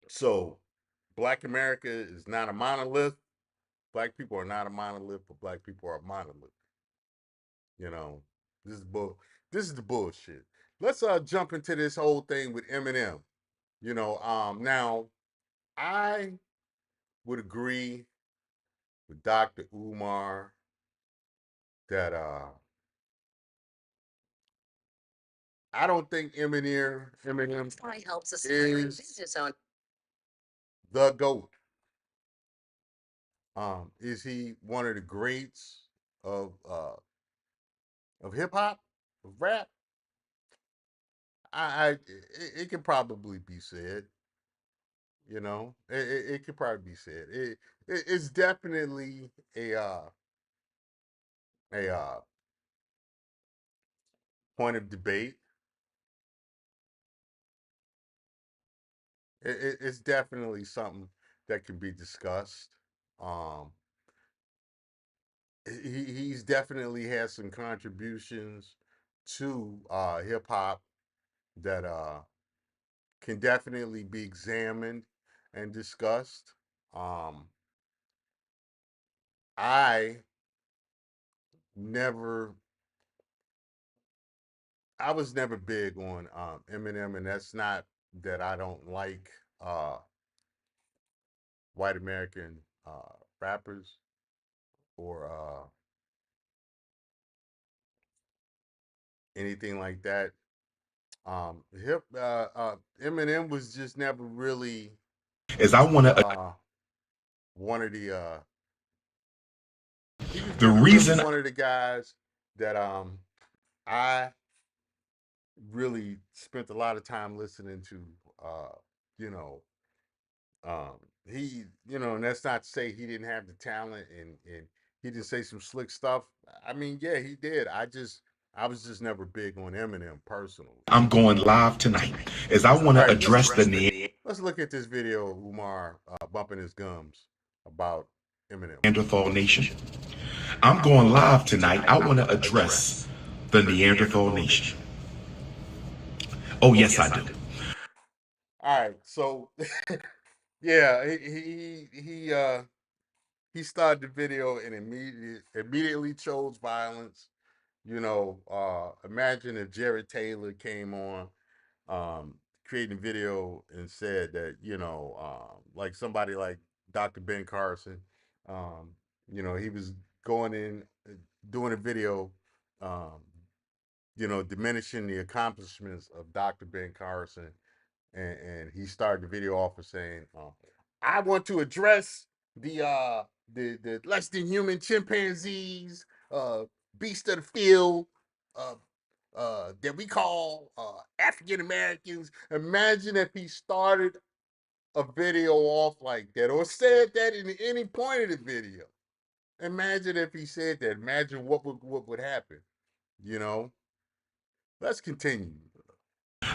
So Black America is not a monolith. Black people are not a monolith, but Black people are a monolith. You know, this is bull. This is the bullshit. Let's jump into this whole thing with Eminem. Now I would agree with Dr. Umar that I don't think Eminem is the GOAT. Is he one of the greats of hip hop, of rap? It could probably be said. It could probably be said. It's definitely a point of debate. it's definitely something that can be discussed. Um, he's definitely has some contributions to hip hop that can definitely be examined and discussed. Um, I never, I was never big on Eminem, and that's not that I don't like uh, white American rappers or anything like that. Eminem was just never really Is I want to one of the he was the never really reason one of the guys that I really spent a lot of time listening to. You know, and that's not to say he didn't have the talent and he didn't say some slick stuff. I mean, yeah, he did. I was just never big on Eminem personally. I'm going live tonight is I want All to right, address the let's look at this video of Umar bumping his gums about Eminem. Neanderthal nation. I'm going live tonight. I want to address the Neanderthal nation. Oh, yes, I do. All right, so yeah, he started the video and immediately chose violence. Imagine if Jared Taylor came on creating a video and said that, like somebody like Dr. Ben Carson, um, he was going in doing a video, um, diminishing the accomplishments of Dr. Ben Carson. And he started the video off with saying, I want to address the less than human chimpanzees, beast of the field, uh, that we call African Americans. Imagine if he started a video off like that or said that in any point of the video. Imagine if he said that. Imagine what would happen. You know. Let's continue.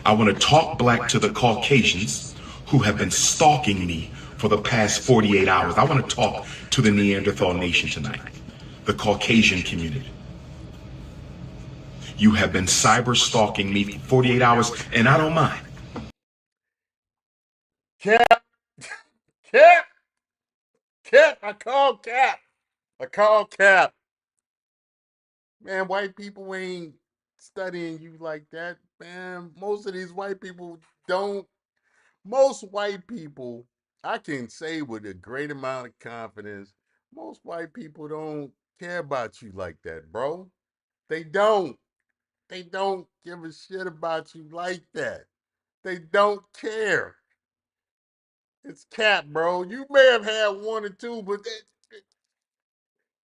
I want to talk black to the Caucasians who have been stalking me for the past 48 hours. I want to talk to the Neanderthal nation tonight, the Caucasian community. You have been cyber stalking me for 48 hours, and I don't mind. Cap, Cap, Cap. I call Cap. I call Cap. Man, white people ain't studying you like that, man. Most of these white people don't. Most white people, I can say with a great amount of confidence, most white people don't care about you like that, bro. They don't. They don't give a shit about you like that. They don't care. It's Cap, bro. You may have had one or two, but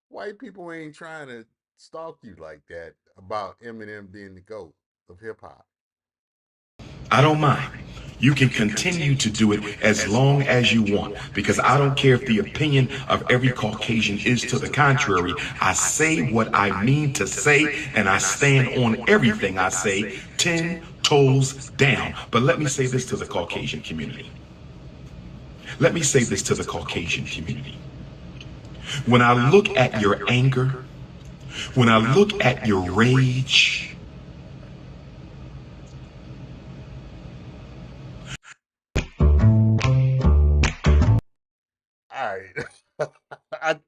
white people ain't trying to stalk you like that about Eminem being the GOAT of hip hop. I don't mind. You can continue to do it as long as you want because I don't care if the opinion of every Caucasian is to the contrary. I say what I mean to say and I stand on everything I say 10 toes down. But let me say this to the Caucasian community. Let me say this to the Caucasian community. When I look at your anger, when I look at your rage, All right. I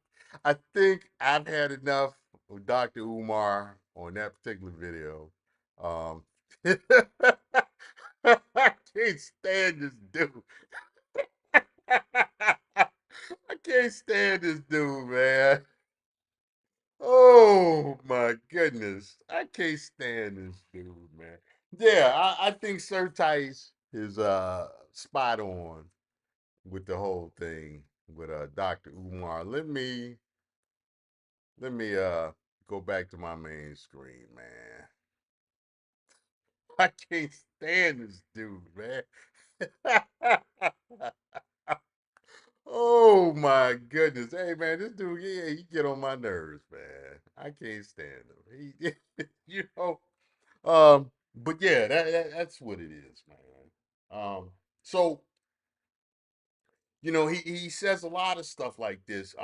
I think I've had enough of Dr. Umar on that particular video. Um, I can't stand this dude. I can't stand this dude, man. Oh my goodness. I can't stand this dude, man. Yeah, I think Sir Tice is spot on with the whole thing with Dr. Umar. Let me go back to my main screen, man. I can't stand this dude, man. Oh my goodness. Hey man, this dude, yeah, he get on my nerves, man. I can't stand him. He but yeah, that's what it is, man. So he says a lot of stuff like this.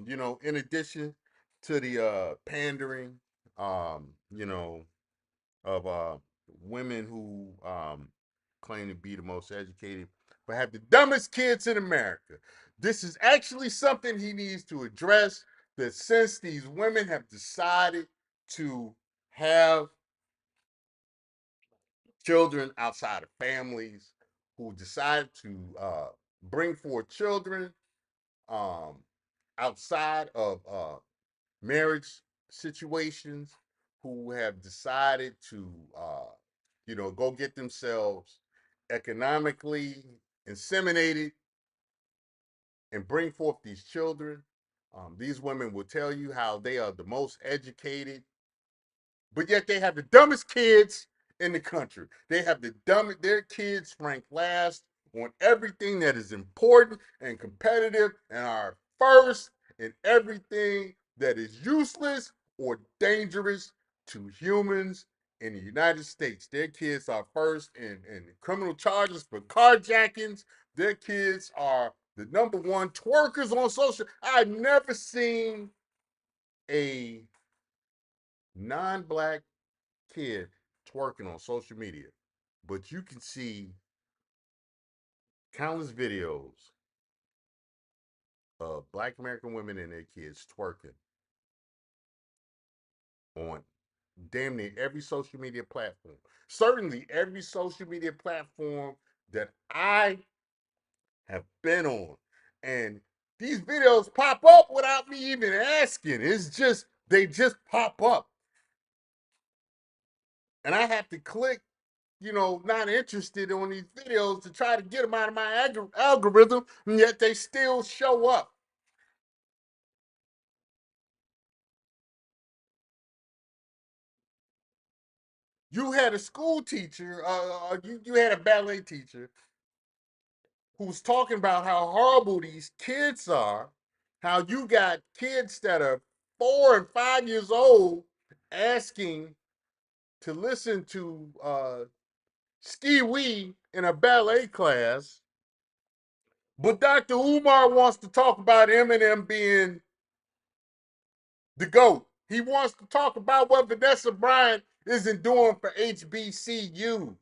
In addition to the pandering, of women who claim to be the most educated, but have the dumbest kids in America. This is actually something he needs to address. That since these women have decided to have children outside of families, who decided to bring forth children um, outside of marriage situations, who have decided to, go get themselves economically inseminated and bring forth these children. These women will tell you how they are the most educated, but yet they have the dumbest kids in the country. They have their kids rank last on everything that is important and competitive, and are first in everything that is useless or dangerous to humans in the United States. Their kids are first in criminal charges for carjackings. Their kids are the number one twerkers on social. I've never seen a non-black kid twerking on social media, but you can see countless videos of Black American women and their kids twerking on damn near every social media platform. Certainly every social media platform that I have been on. And these videos pop up without me even asking. They just pop up. And I have to click, not interested on these videos to try to get them out of my algorithm, and yet they still show up. You had a school teacher, you had a ballet teacher who was talking about how horrible these kids are, how you got kids that are 4 and 5 years old asking to listen to Ski Wee in a ballet class, but Dr. Umar wants to talk about Eminem being the GOAT. He wants to talk about what Vanessa Bryant isn't doing for HBCU.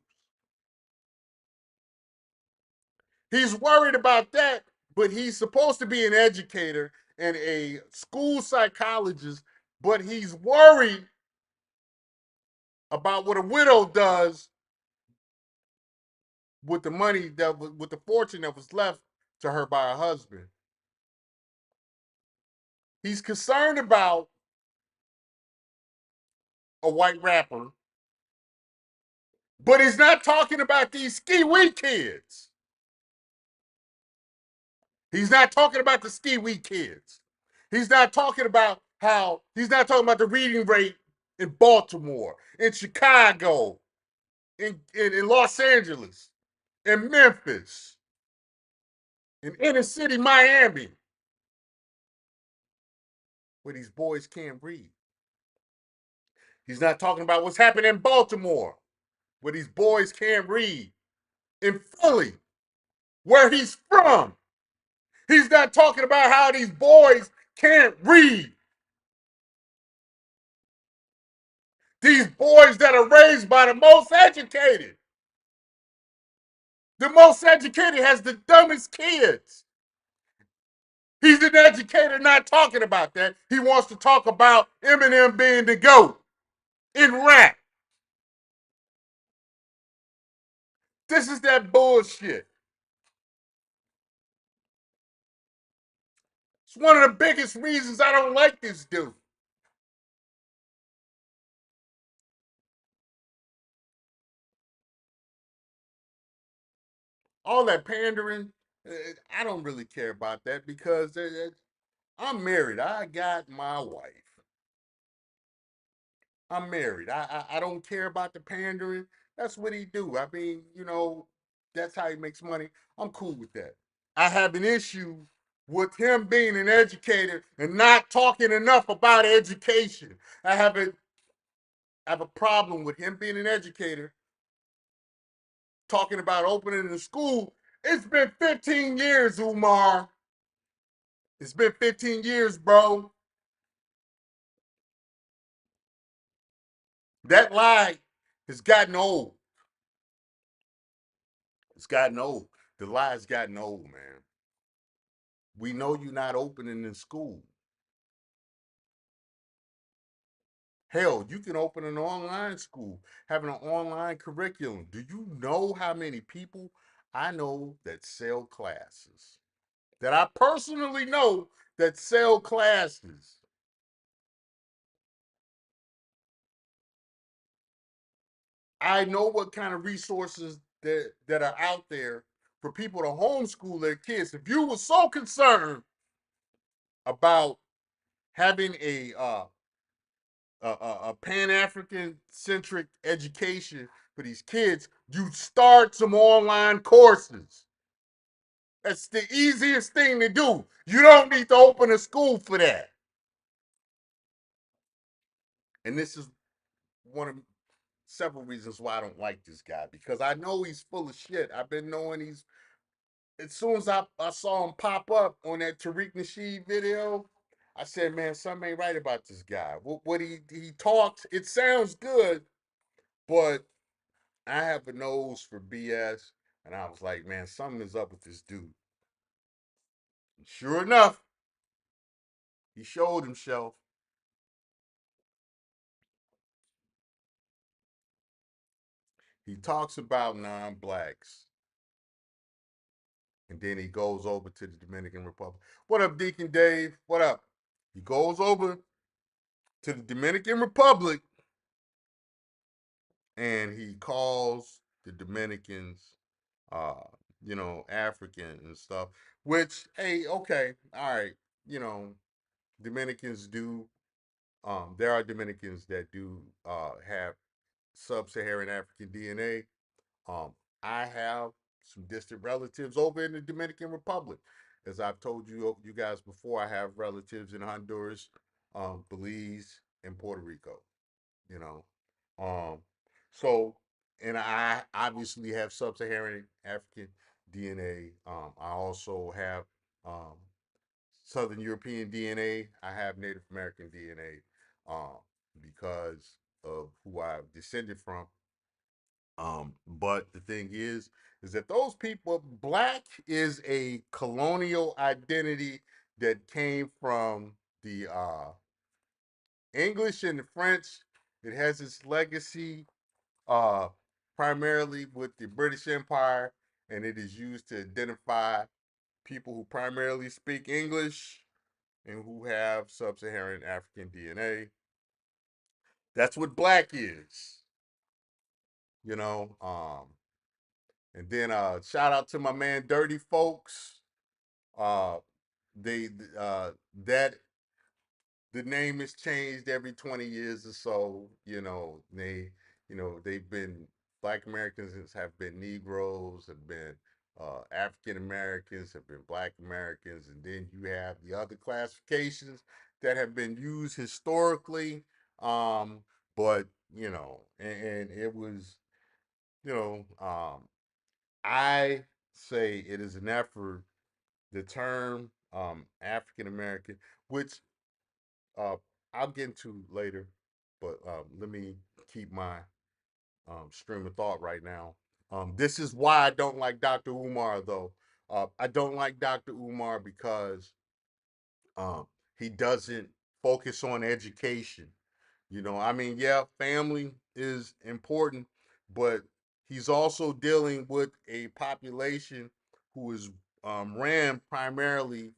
He's worried about that, but he's supposed to be an educator and a school psychologist, but he's worried about what a widow does with the money with the fortune that was left to her by her husband. He's concerned about a white rapper, but he's not talking about these Ski Wee kids. He's not talking about the Ski Wee kids. He's not talking about the reading rate in Baltimore, in Chicago, in Los Angeles, in Memphis, in inner city Miami, where these boys can't read. He's not talking about what's happening in Baltimore, where these boys can't read. In Philly, where he's from. He's not talking about how these boys can't read. These boys that are raised by the most educated. The most educated has the dumbest kids. He's an educator not talking about that. He wants to talk about Eminem being the GOAT in rap. This is that bullshit. It's one of the biggest reasons I don't like this dude. All that pandering, I don't really care about that because I'm married. I got my wife. I'm married. I don't care about the pandering. That's what he do. I mean, that's how he makes money. I'm cool with that. I have an issue with him being an educator and not talking enough about education. I have a problem with him being an educator, talking about opening a school It's been 15 years, Umar. It's been 15 years, bro. That lie has gotten old. It's gotten old. The lie's gotten old, man. We know you're not opening in school. Hell, you can open an online school, having an online curriculum. Do you know how many people I know that sell classes? That I personally know that sell classes. I know what kind of resources that are out there for people to homeschool their kids. If you were so concerned about having a Pan African centric education for these kids, you start some online courses. That's the easiest thing to do. You don't need to open a school for that. And this is one of several reasons why I don't like this guy, because I know he's full of shit. I've been knowing he's, as soon as I saw him pop up on that Tariq Nasheed video, I said, man, something ain't right about this guy. What he talks, it sounds good, but I have a nose for BS. And I was like, man, something is up with this dude. And sure enough, he showed himself. He talks about non-blacks, and then he goes over to the Dominican Republic. What up, Deacon Dave? What up? He goes over to the Dominican Republic, and he calls the Dominicans, uh, African and stuff. Which, hey, okay, all right, you know, Dominicans do. There are Dominicans that do have sub-Saharan African DNA. Um, I have some distant relatives over in the Dominican Republic. As I've told you guys before, I have relatives in Honduras, Belize, and Puerto Rico. You know, um, so and I obviously have sub-Saharan African DNA. I also have um, Southern European DNA. I have Native American DNA because of who I've descended from. But the thing is that those people, black is a colonial identity that came from the English and the French. It has its legacy uh, primarily with the British Empire, and it is used to identify people who primarily speak English and who have sub-Saharan African DNA. That's what black is, you know. And then shout out to my man Dirty Folks. Uh they that the name is changed every 20 years or so. They've been, black Americans have been Negroes, have been African Americans, have been black Americans, and then you have the other classifications that have been used historically. But and it was, you know, I say it is an effort. The term African American, which uh, I'll get into later, but let me keep my stream of thought right now. This is why I don't like Dr. Umar, though. I don't like Dr. Umar because um, he doesn't focus on education. I mean, yeah, family is important, but he's also dealing with a population who is ran primarily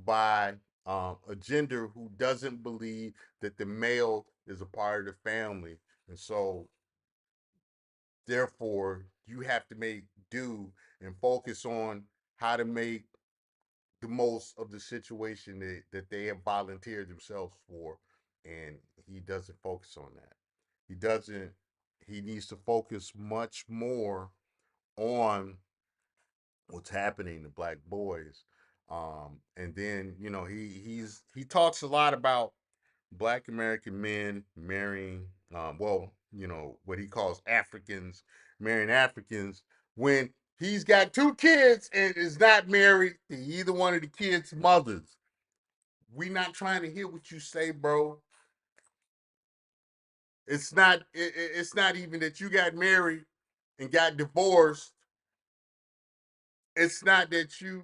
by a gender who doesn't believe that the male is a part of the family. And so, therefore, you have to make do and focus on how to make the most of the situation that they have volunteered themselves for. And he doesn't focus on that. He doesn't, he needs to focus much more on what's happening to black boys. And then, he talks a lot about black American men marrying, what he calls Africans, marrying Africans, when He's got 2 kids and is not married to either one of the kids' mothers. We not trying to hear what you say, bro. It's not even that you got married and got divorced. It's not that you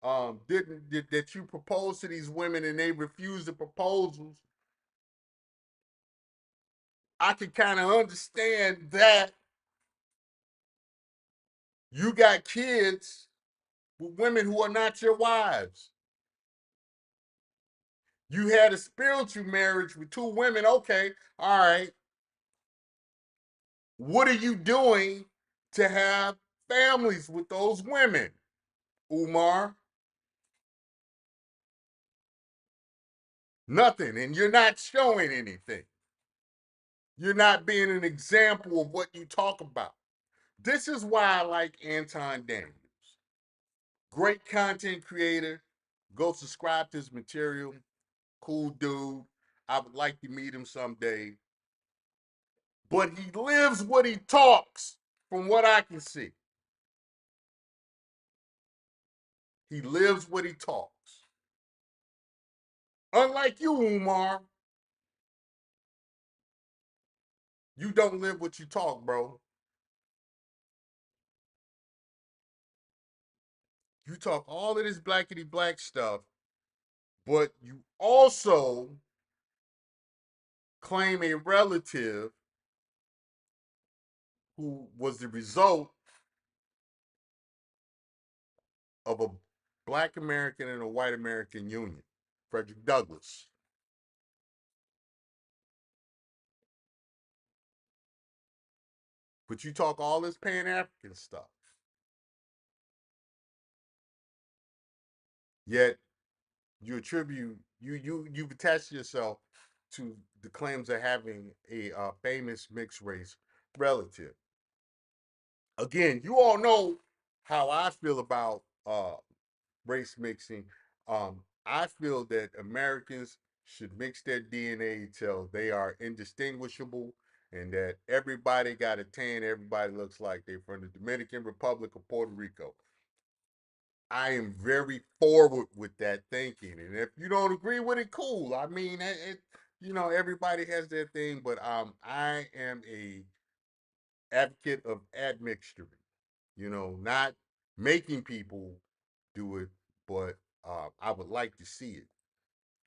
that you proposed to these women and they refused the proposals. I can kind of understand that you got kids with women who are not your wives. You had a spiritual marriage with 2 women. Okay, all right. What are you doing to have families with those women, Umar? Nothing. And you're not showing anything. You're not being an example of what you talk about. This is why I like Anton Daniels. Great content creator. Go subscribe to his material. Cool dude. I would like to meet him someday. But he lives what he talks, from what I can see. He lives what he talks. Unlike you, Umar, you don't live what you talk, bro. You talk all of this blackety black stuff, but you also claim a relative who was the result of a black American and a white American union, Frederick Douglass. But you talk all this Pan African stuff. Yet you attribute you've attached yourself to the claims of having a famous mixed race relative. Again, you all know how I feel about race mixing. I feel that Americans should mix their DNA till they are indistinguishable, and that everybody got a tan, everybody looks like they're from the Dominican Republic or Puerto Rico. I am very forward with that thinking, and if you don't agree with it, cool. I mean, everybody has their thing, but I am a advocate of admixture. Not making people do it, but I would like to see it.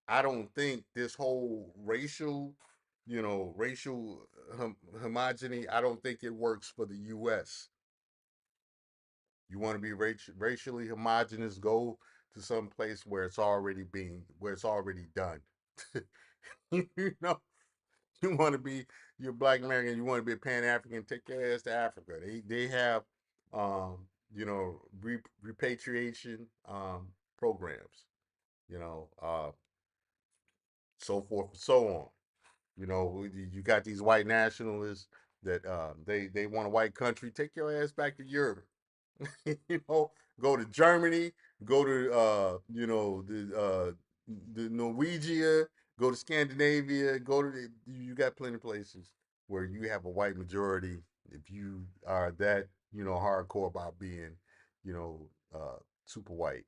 I don't think this whole racial homogeny, I don't think it works for the U.S. You want to be racially homogenous, go to some place where where it's already done. you know, you want to be you're Black American, you want to be a Pan African, take your ass to Africa. They have um, repatriation programs, you know, uh, so forth and so on. You got these white nationalists that they want a white country. Take your ass back to Europe. Go to Germany, go to the Norwegia, go to Scandinavia, you got plenty of places where you have a white majority. If you are that hardcore about being you know super white,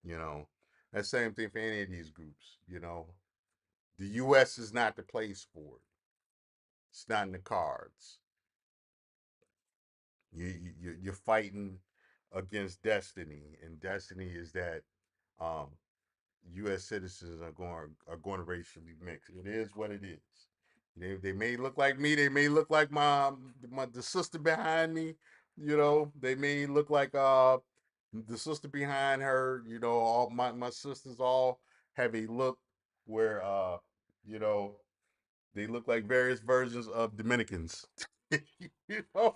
you know that same thing for any of these groups. The U.S. is not the place for it. It's not in the cards. You're fighting against destiny, and destiny is that um, U.S. citizens are going to racially mix. It is what it is. They may look like me. They may look like the sister behind me. They may look like the sister behind her. All my sisters all have a look where you know they look like various versions of Dominicans. you know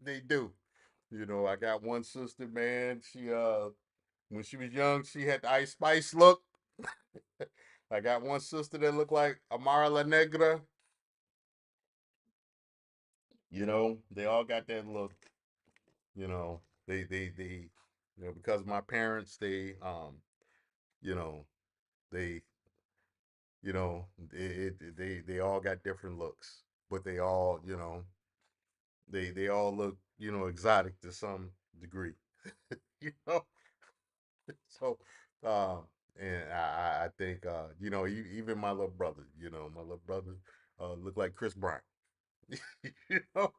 they do. I got one sister, man. She when she was young, she had the Ice Spice look. I got one sister that looked like Amara La Negra. They all got that look. They because my parents, you know, they, they all got different looks, but they all, they all look exotic to some degree. you know, so um, and I think even my little brother, look like Chris Brown. you know,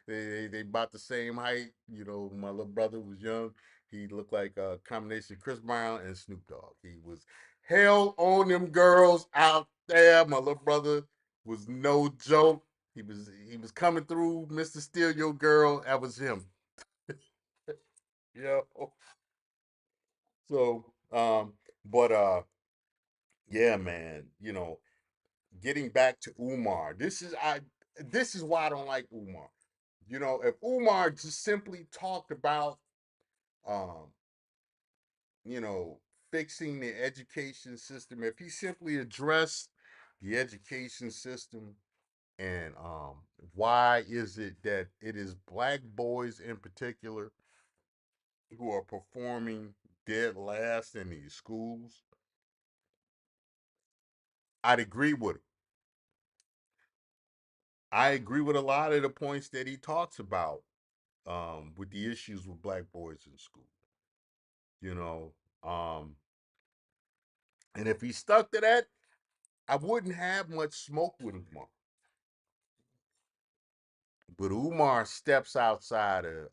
they about the same height. My little brother was young. He looked like a combination of Chris Brown and Snoop Dogg. He was hell on them girls out there. My little brother was no joke. He was coming through, Mr. Steal Your Girl. That was him. Yeah. So, but yeah, man. Getting back to Umar. This is why I don't like Umar. If Umar just simply talked about um, you know, fixing the education system, if he simply addressed the education system and why is it that it is black boys in particular who are performing dead last in these schools, I'd agree with him. I agree with a lot of the points that he talks about with the issues with black boys in school. You know, um, and if he stuck to that, I wouldn't have much smoke with Umar. But Umar steps outside of,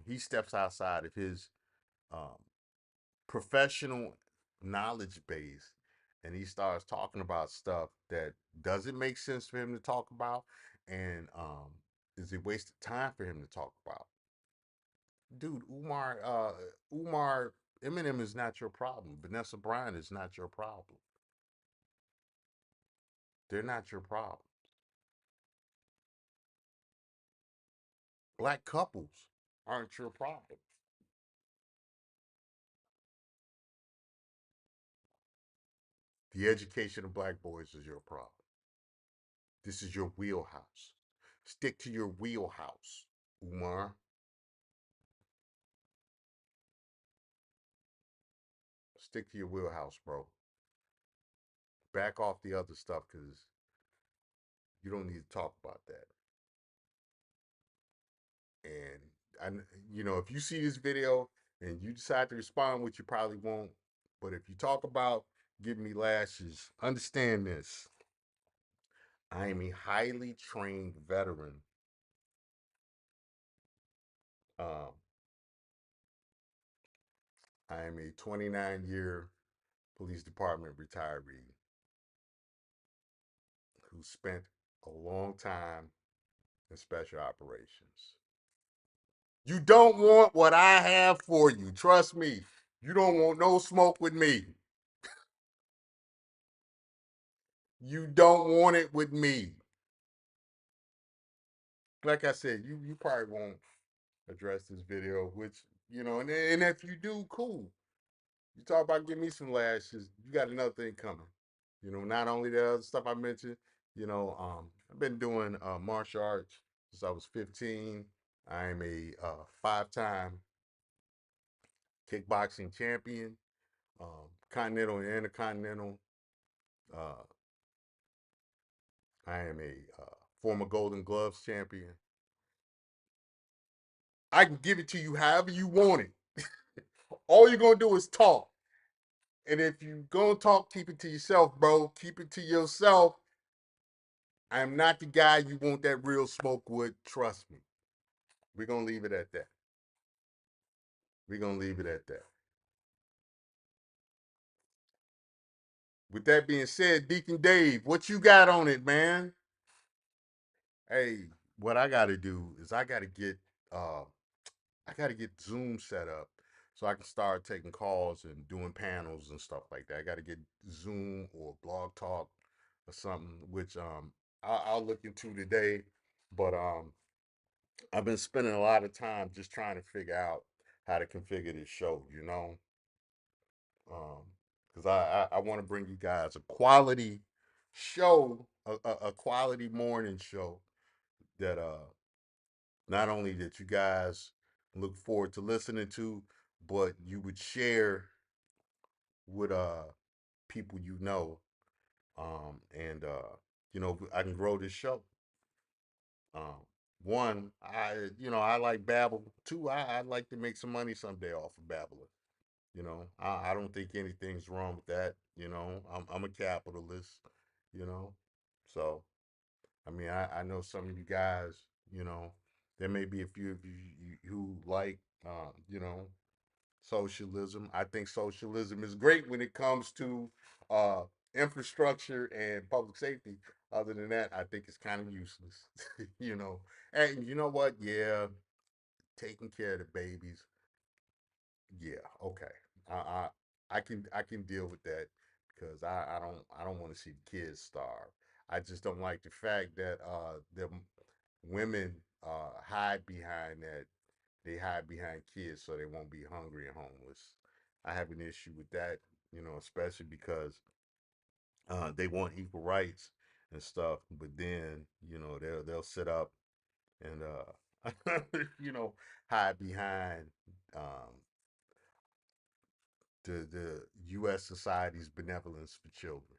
he steps outside of his um, professional knowledge base, and he starts talking about stuff that doesn't make sense for him to talk about, and is a waste of time for him to talk about. Dude, Umar, Eminem is not your problem. Vanessa Bryant is not your problem. They're not your problem. Black couples aren't your problem. The education of black boys is your problem. This is your wheelhouse. Stick to your wheelhouse, Umar. Stick to your wheelhouse, bro. Back off the other stuff because you don't need to talk about that. And if you see this video and you decide to respond, which you probably won't, but if you talk about giving me lashes, understand this. I am a highly trained veteran. Um, I am a 29-year police department retiree who spent a long time in special operations. You don't want what I have for you. Trust me. You don't want no smoke with me. You don't want it with me. Like I said, you probably won't address this video, which, and if you do, cool. You talk about give me some lashes, you got another thing coming. Not only the other stuff I mentioned, I've been doing martial arts since I was 15. I am a five-time kickboxing champion, continental and intercontinental. Uh, I am a former Golden Gloves champion. I can give it to you however you want it. All you're gonna do is talk. And if you gonna talk, keep it to yourself, bro. Keep it to yourself. I'm not the guy you want that real smoke with. Trust me. We're gonna leave it at that. We're gonna leave it at that. With that being said, Deacon Dave, what you got on it, man? Hey, what I gotta do is I gotta get Zoom set up so I can start taking calls and doing panels and stuff like that. I gotta get Zoom or Blog Talk or something, which I'll look into today. But I've been spending a lot of time just trying to figure out how to configure this show, because I want to bring you guys a quality show, a quality morning show that not only that you guys look forward to listening to, but you would share with people and I can grow this show. Um, one, I like Babble. Two, I'd like to make some money someday off of Babbler. I don't think anything's wrong with that. I'm a capitalist. You know, so I mean, I know some of you guys. You know, there may be a few of you who like, socialism. I think socialism is great when it comes to uh, infrastructure and public safety. Other than that, I think it's kind of useless. you know, and you know what? Yeah, taking care of the babies. Yeah, okay. I I, I can deal with that because I don't want to see the kids starve. I just don't like the fact that the women hide behind that. They hide behind kids so they won't be hungry and homeless. I have an issue with that, especially because they want equal rights and stuff, but then they'll sit up and you know hide behind um, the U.S. Society's benevolence for children.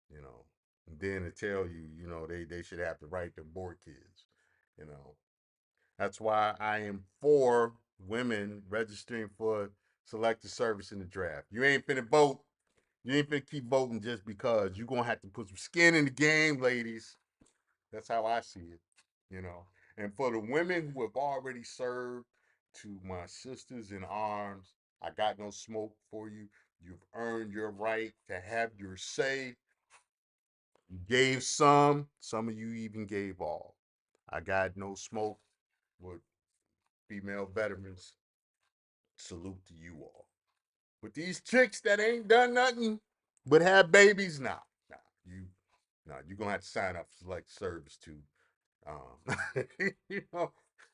You know, and then to tell you, they should have the right to abort kids. You know, That's why I am for women registering for selective service in the draft. You ain't finna vote. You ain't finna keep voting just because. You're gonna have to put some skin in the game, ladies. That's how I see it, you know. And for the women who have already served, to my sisters in arms, I got no smoke for you. You've earned your right to have your say. You gave some of you even gave all. I got no smoke with female veterans. Salute to you all. But these chicks that ain't done nothing but have babies, nah, you, you're gonna have to sign up for select service too. Um, you know,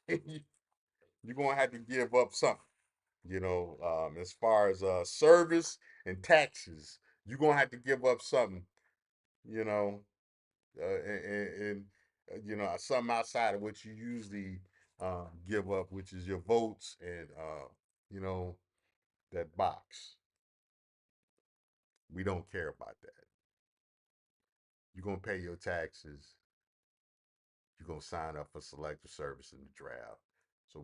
you're gonna have to give up something. As far as service and taxes, you're gonna have to give up something. You know, and something outside of what you usually give up, which is your votes and you know that box. We don't care about that. You're gonna pay your taxes. You're gonna sign up for selective service in the draft. So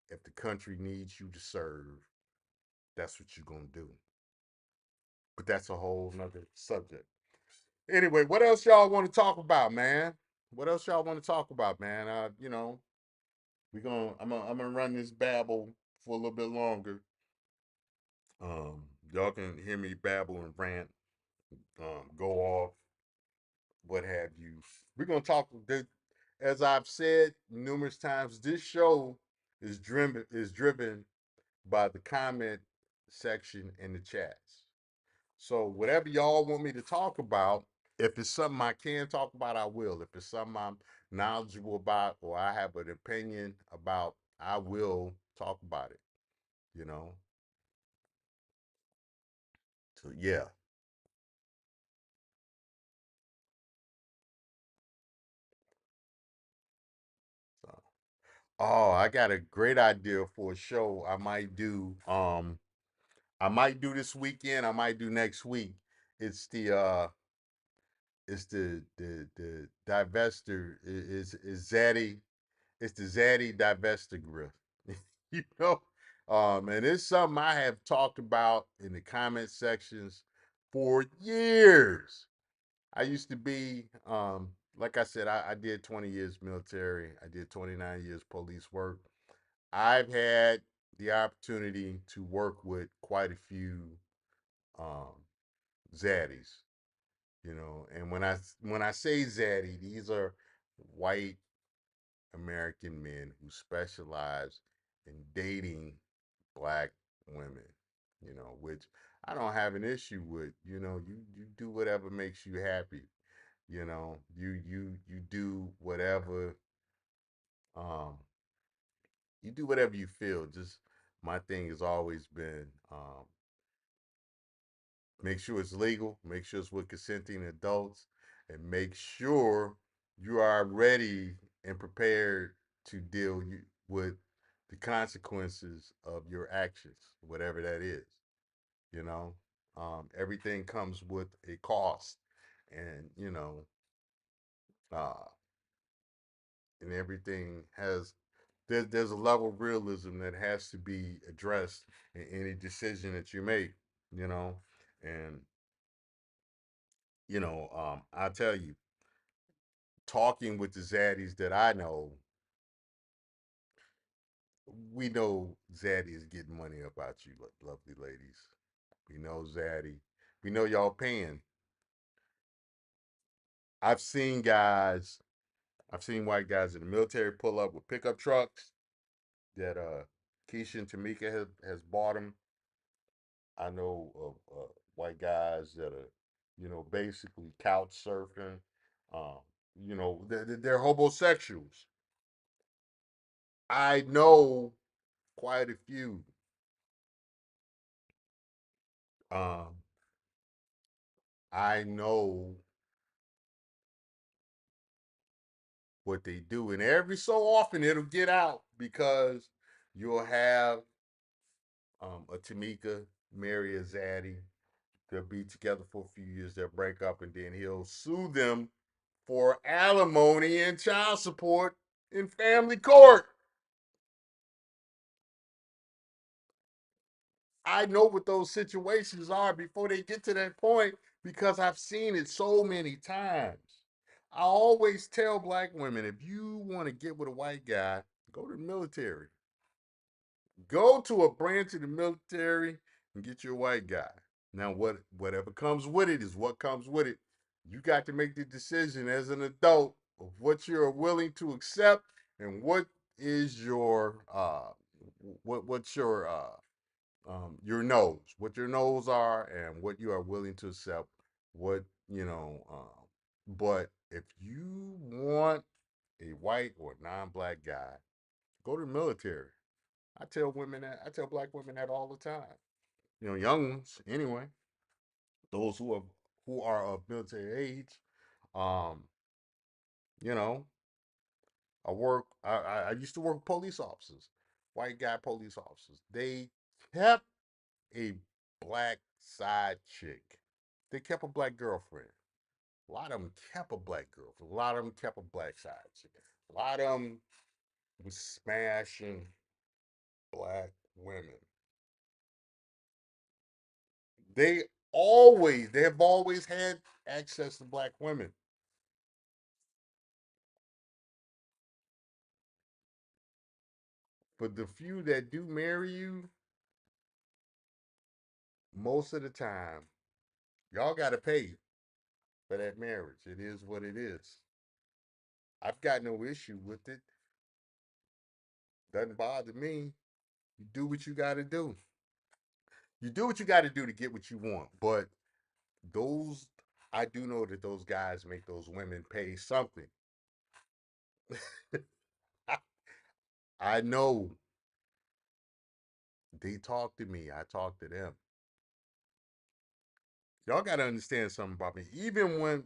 if the country needs you to serve, that's what you're gonna do. But that's a whole nother subject. Anyway, what else y'all want to talk about, man? What else y'all want to talk about, man? I'm gonna run this babble for a little bit longer. Y'all can hear me babble and rant, go off, what have you. We're gonna talk. As I've said numerous times, this show is driven by the comment section in the chats. So whatever y'all want me to talk about, if it's something I can talk about, I will. If it's something I'm knowledgeable about or I have an opinion about, I will talk about it. You know. So yeah. So, oh, I got a great idea for a show I might do. I might do this weekend. I might do next week. It's the the divester is Zaddy. It's the Zaddy divester grift. you know, and it's something I have talked about in the comment sections for years. I used to be, like I said, I did 20 years military. I did 29 years police work. I've had the opportunity to work with quite a few um, zaddies, and when I say zaddy, these are white American men who specialize in dating black women, which I don't have an issue with. You do whatever makes you happy. You do whatever um you do whatever you feel. Just my thing has always been make sure it's legal, make sure it's with consenting adults, and make sure you are ready and prepared to deal with the consequences of your actions, whatever that is. You know, everything comes with a cost, and uh, and everything has there's a level of realism that has to be addressed in any decision that you make, you know. And I tell you, talking with the zaddies that I know, we know Zaddy is getting money up out you, lovely ladies. We know Zaddy. We know y'all paying. I've seen guys, I've seen white guys in the military pull up with pickup trucks that Keisha and Tamika has bought them. I know of white guys that are, basically couch surfing. Um, they're homosexuals. I know quite a few. Um, I know what they do, and every so often it'll get out because you'll have a Tamika marry a Zaddy. They'll be together for a few years. They'll break up, and then he'll sue them for alimony and child support in family court. I know what those situations are before they get to that point because I've seen it so many times. I always tell black women, if you want to get with a white guy, go to the military. Go to a branch of the military and get your white guy. Now, whatever comes with it is what comes with it. You got to make the decision as an adult of what you're willing to accept and what is what's your nose, what your nose are, and what you are willing to accept. What but if you want a white or non-black guy, go to the military. I tell black women that all the time. Young ones anyway. Those who are of military age. Um, you know, I used to work with police officers, white guy police officers. They kept a black side chick. They kept a black girlfriend. A lot of them kept a black girlfriend. A lot of them kept a black side chick. A lot of them was smashing black women. They have always had access to black women. But the few that do marry you, most of the time, y'all got to pay for that marriage. It is what it is. I've got no issue with it. Doesn't bother me. You do what you got to do. You do what you got to do to get what you want. But those, I do know that those guys make those women pay something. I know they talk to me. I talk to them. Y'all got to understand something about me. Even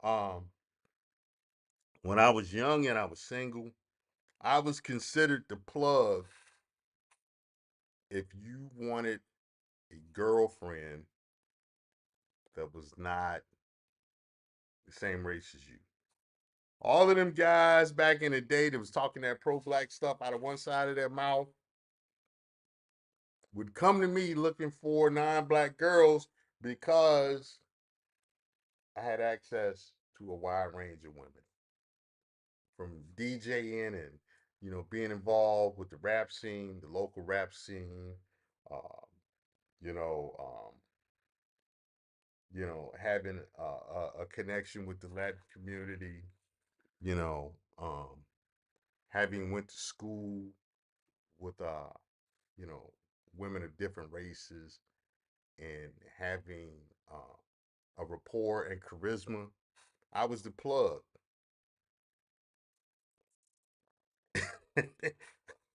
um, when I was young and I was single, I was considered the plug if you wanted a girlfriend that was not the same race as you. All of them guys back in the day that was talking that pro-black stuff out of one side of their mouth would come to me looking for non-black girls because I had access to a wide range of women, from DJing and being involved with the rap scene, the local rap scene, um, you know, um, having a connection with the Latin community, you know, um, having went to school with you know, women of different races and having a rapport and charisma. I was the plug.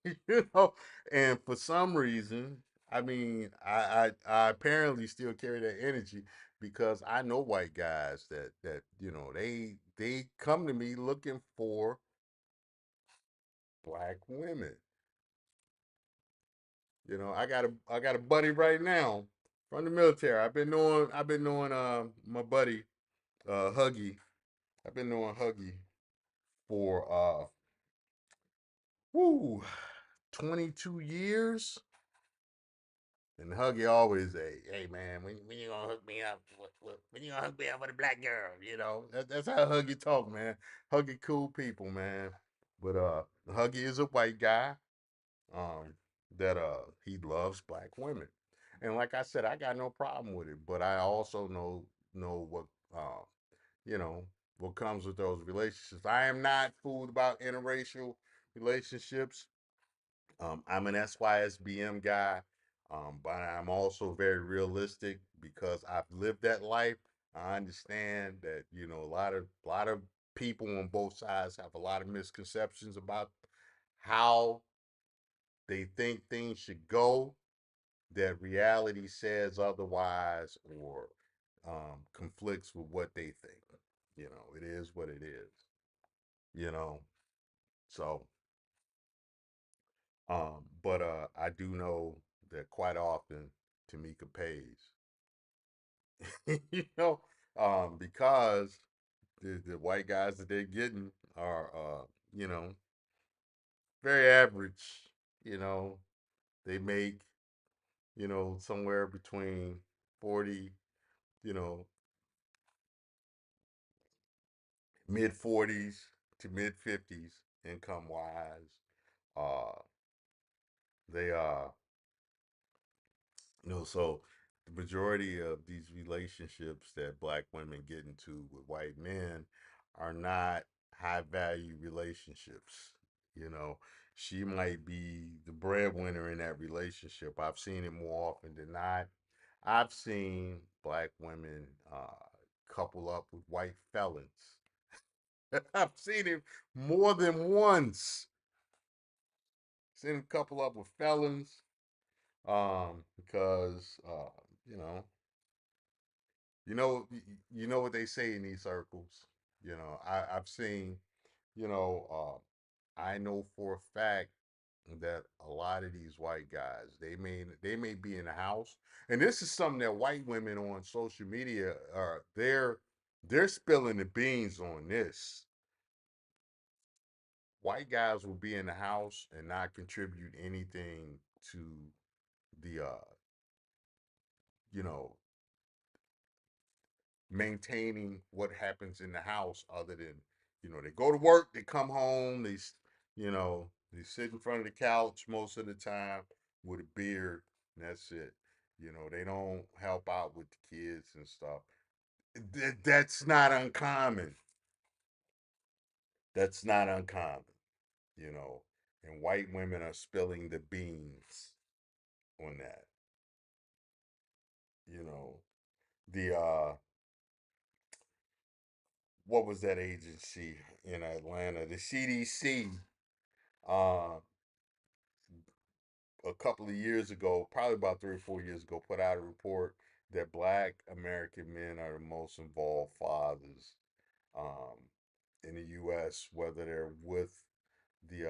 you know, and for some reason, I mean, I apparently still carry that energy because I know white guys that they come to me looking for black women. I got a buddy right now from the military. I've been knowing my buddy Huggy. I've been knowing Huggy for whoo, 22 years. And Huggy always say, "Hey man, when you gonna hook me up? When you gonna hook me up with a black girl?" You know, that's how Huggy talk, man. Huggy cool people, man. But Huggy is a white guy. Um, that he loves black women, and like I said, I got no problem with it. But I also know what you know what comes with those relationships. I am not fooled about interracial relationships. I'm an SYSBM guy, but I'm also very realistic because I've lived that life. I understand that a lot of people on both sides have a lot of misconceptions about how they think things should go. That reality says otherwise, or conflicts with what they think. It is what it is. You know, so but I do know that quite often Tamika pays. you know, because the white guys that they're getting are you know, very average. You know, they make, somewhere between 40, you know, mid 40s to mid 50s income wise. Uh they so the majority of these relationships that black women get into with white men are not high value relationships. You know, she might be the breadwinner in that relationship. I've seen it more often than not. I've seen black women couple up with white felons. I've seen it more than once. Seen them couple up with felons because you know You know, you know what they say in these circles. I've seen. You know, I know for a fact that a lot of these white guys, they may be in the house, and this is something that white women on social media are they're spilling the beans on this. White guys will be in the house and not contribute anything to the you know maintaining what happens in the house other than they go to work, they come home, they sit in front of the couch most of the time with a beer, and that's it. They don't help out with the kids and stuff. That's not uncommon. That's not uncommon. you know and white women are spilling the beans on that. you know the what was that agency in Atlanta, the CDC, uh, a couple of years ago, probably about 3 or 4 years ago, put out a report that Black American men are the most involved fathers um, in the U.S., whether they're with the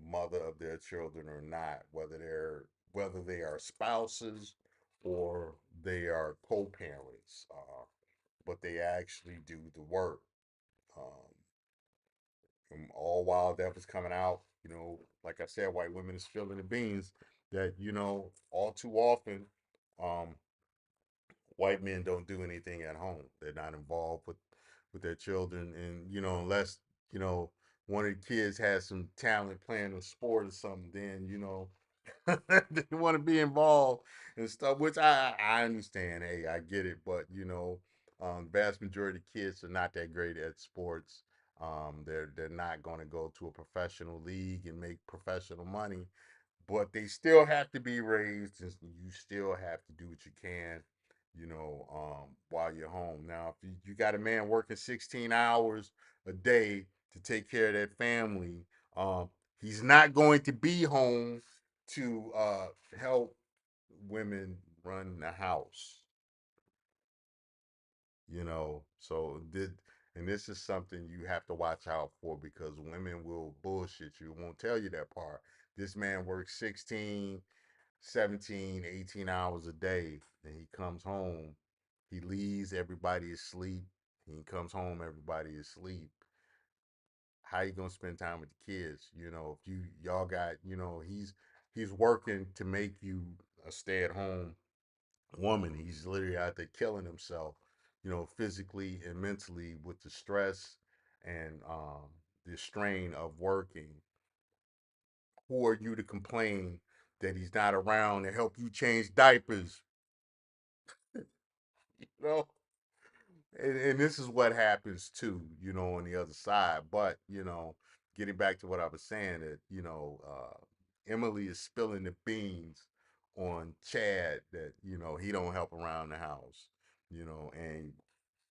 mother of their children or not, whether they are spouses or they are co-parents, but they actually do the work. Um, and all while that was coming out, like I said, white women is spilling the beans that, all too often, um, white men don't do anything at home. They're not involved with their children. And, unless, you know, one of the kids has some talent playing a sport or something, then, they want to be involved and stuff, which I understand. Hey, I get it. But, vast majority of kids are not that great at sports. They're not going to go to a professional league and make professional money, but they still have to be raised, and you still have to do what you can, while you're home. Now, if you got a man working 16 hours a day to take care of that family, um, he's not going to be home to help women run the house. And this is something you have to watch out for because women will bullshit you, won't tell you that part. This man works 16, 17, 18 hours a day, and he comes home, he leaves, everybody is asleep. He comes home, everybody is asleep. how you gonna spend time with the kids? You know, if y'all got, he's working to make you a stay at home woman. He's literally out there killing himself, physically and mentally with the stress and the strain of working. Who are you to complain that he's not around to help you change diapers? You know, and this is what happens too, on the other side. But getting back to what I was saying, that Emily is spilling the beans on Chad that he don't help around the house, and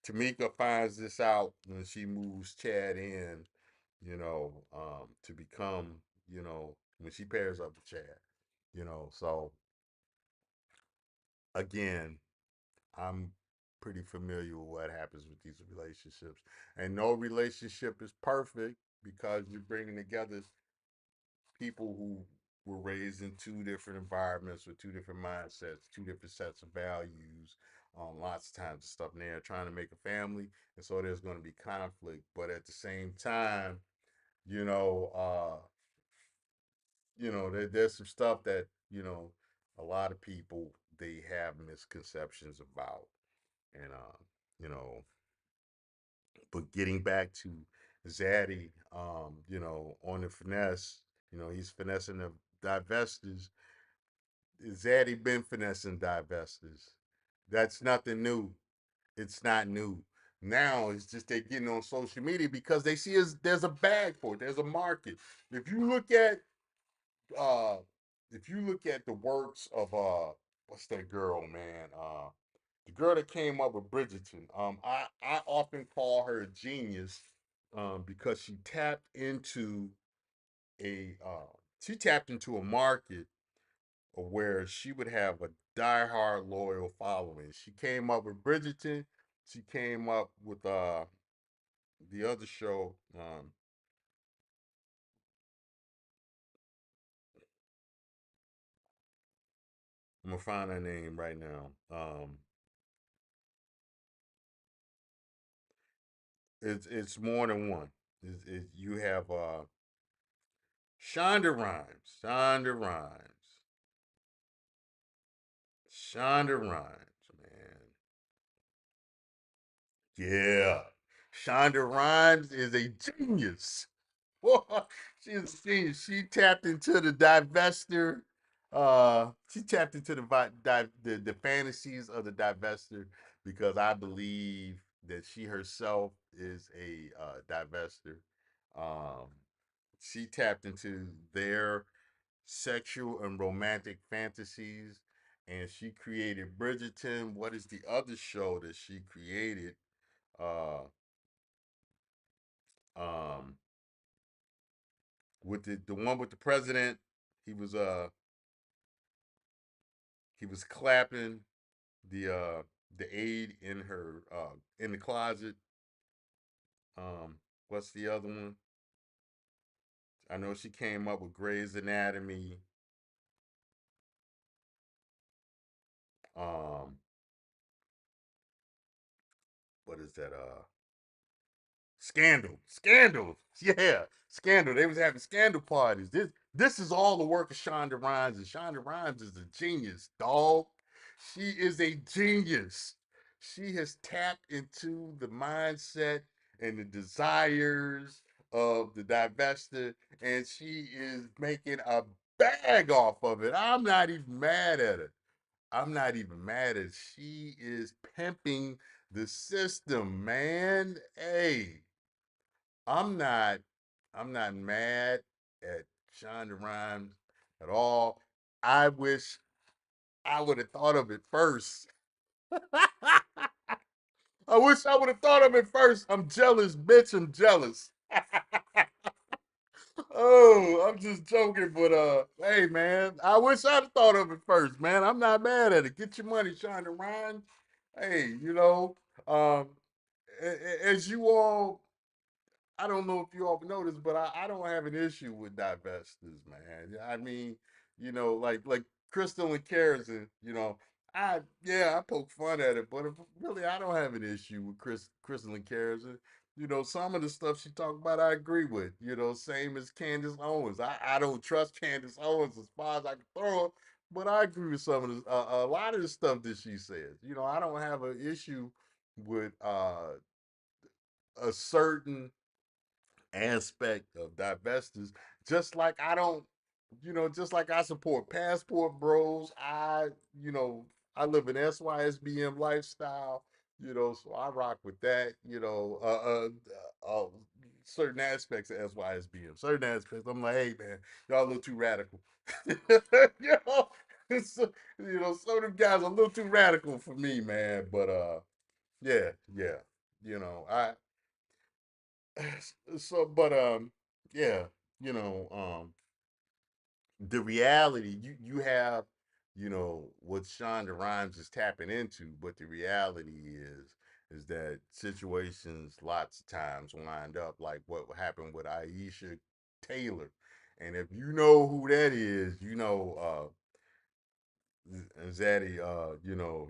Tamika finds this out when she moves Chad in, to become, when she pairs up with Chad, So again, I'm pretty familiar with what happens with these relationships. And no relationship is perfect because you're bringing together people who were raised in two different environments with two different mindsets, two different sets of values. Lots of times stuff in there trying to make a family, and so there's going to be conflict. But at the same time, you know, uh, there's some stuff that a lot of people they have misconceptions about, and you know, but getting back to Zaddy, on the finesse, he's finessing the divestors. Zaddy been finessing divestors. That's nothing new. It's not new. Now it's just they're getting on social media because they see there's a bag for it. There's a market. If you look at uh the works of what's that girl, man? The girl that came up with Bridgerton. I often call her a genius, because she tapped into a market where she would have a diehard loyal following. She came up with Bridgerton. She came up with the other show. I'm gonna find her name right now. It's more than one. You have Shonda Rhimes, Shonda Rhimes, man. Yeah, Shonda Rhimes is a genius. She's a genius. She tapped into the divester. She tapped into the fantasies of the divester because I believe that she herself is a divester. Um, she tapped into their sexual and romantic fantasies, and she created Bridgerton. What is the other show that she created? Uh, um, with the one with the president, he was uh he was clapping the aide in her in the closet. What's the other one? I know she came up with Grey's Anatomy. Um, what is that? Scandal. Yeah, Scandal. They was having scandal parties. This is all the work of Shonda Rhimes, and Shonda Rhimes is a genius, dog. She is a genius. She has tapped into the mindset and the desires of the divestor, and she is making a bag off of it. I'm not even mad at her. I'm not even mad at her. She is pimping the system, man. Hey, I'm not I'm not mad at Shonda Rhimes at all. I wish I would have thought of it first. I wish I would have thought of it first. I'm jealous, bitch. I'm jealous. Oh, I'm just joking, but hey man, I wish I'd have thought of it first, man. I'm not mad at it. Get your money, Shonda Rhimes. Hey, um, as you all I don't know if you all noticed, but I don't have an issue with divestors, man. I mean, like Crystal and Kerrison, I poke fun at it, but really I don't have an issue with Crystal and Kerrison. some of the stuff she talked about, I agree with. Same as Candace Owens. I don't trust Candace Owens as far as I can throw her, but I agree with some of a lot of the stuff that she says. I don't have an issue with a certain aspect of divestors, just like I don't, just like I support passport bros. You know, I live an SYSBM lifestyle, so I rock with that, certain aspects of SYSBM, certain aspects. I'm like, hey man, y'all a little too radical. It's, some of them guys are a little too radical for me, man. But yeah, yeah, I but yeah, you know, the reality you have, what Shonda Rhimes is tapping into, but the reality is that situations lots of times wind up like what happened with Aisha Taylor. And if you know who that is, Zaddy, you know,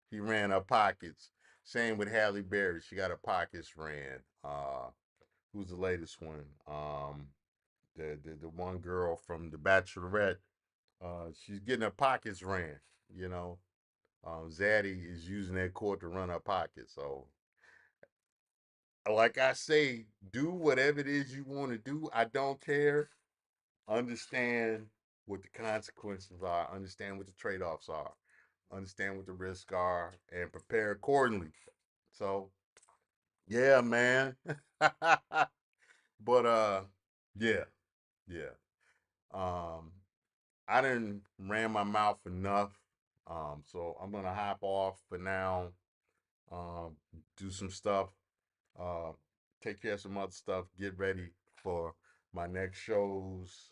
he ran her pockets. Same with Halle Berry. She got her pockets ran. Who's the latest one? The one girl from The Bachelorette. She's getting her pockets ran. You know, Zaddy is using that court to run her pockets. So, like I say, do whatever it is you want to do. I don't care. Understand what the consequences are. Understand what the trade-offs are. Understand what the risks are, and prepare accordingly. So, yeah, man. But yeah, yeah. Um, I didn't ran my mouth enough. So I'm gonna hop off for now. Um, do some stuff. Uh, take care of some other stuff. Get ready for my next shows.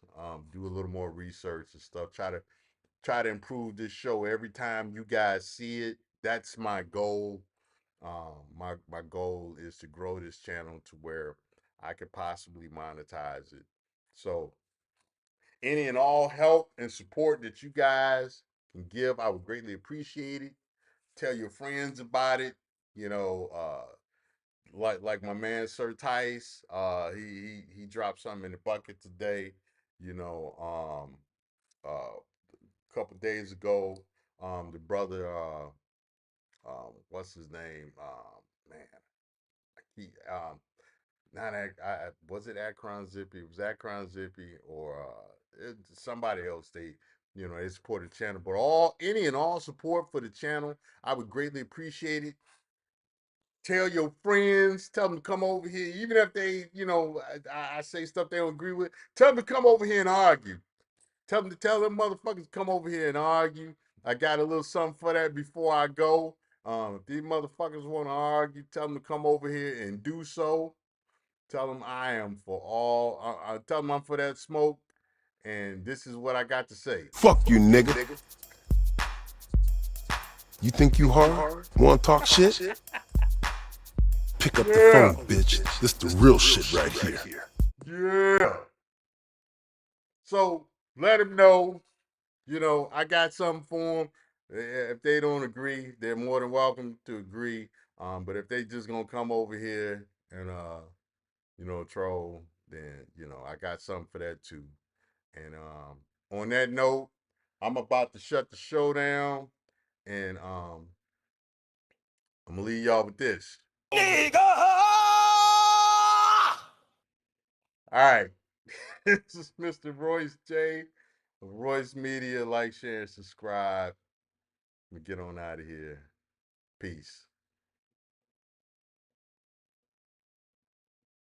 Do a little more research and stuff. Try to improve this show every time you guys see it. That's my goal. My goal is to grow this channel to where I could possibly monetize it. So any and all help and support that you guys can give, I would greatly appreciate it. Tell your friends about it. You know, like my man Sir Tice, he dropped something in the bucket today. You know, a couple days ago, the brother, what's his name? Man, he not was it Akron Zippy? It was Akron Zippy or somebody else. They support the channel, but any and all support for the channel, I would greatly appreciate it. Tell your friends, tell them to come over here, even if they, I say stuff they don't agree with. Tell them to come over here and argue. Tell them motherfuckers to come over here and argue. I got a little something for that before I go. If these motherfuckers want to argue, tell them to come over here and do so. Tell them I am for all. I tell them I'm for that smoke, and this is what I got to say. Fuck you, nigga. You think you hard? Wanna talk shit? Pick up the phone, bitch. This the real shit right here. Yeah. So let them know, I got something for them. If they don't agree, they're more than welcome to agree. But if they just gonna come over here and troll, then I got something for that too. And on that note, I'm about to shut the show down, and I'm gonna leave y'all with this. Nigga! All right, this is Mr. Royce J of Royce Media. Like, share, and subscribe. We get on out of here. Peace.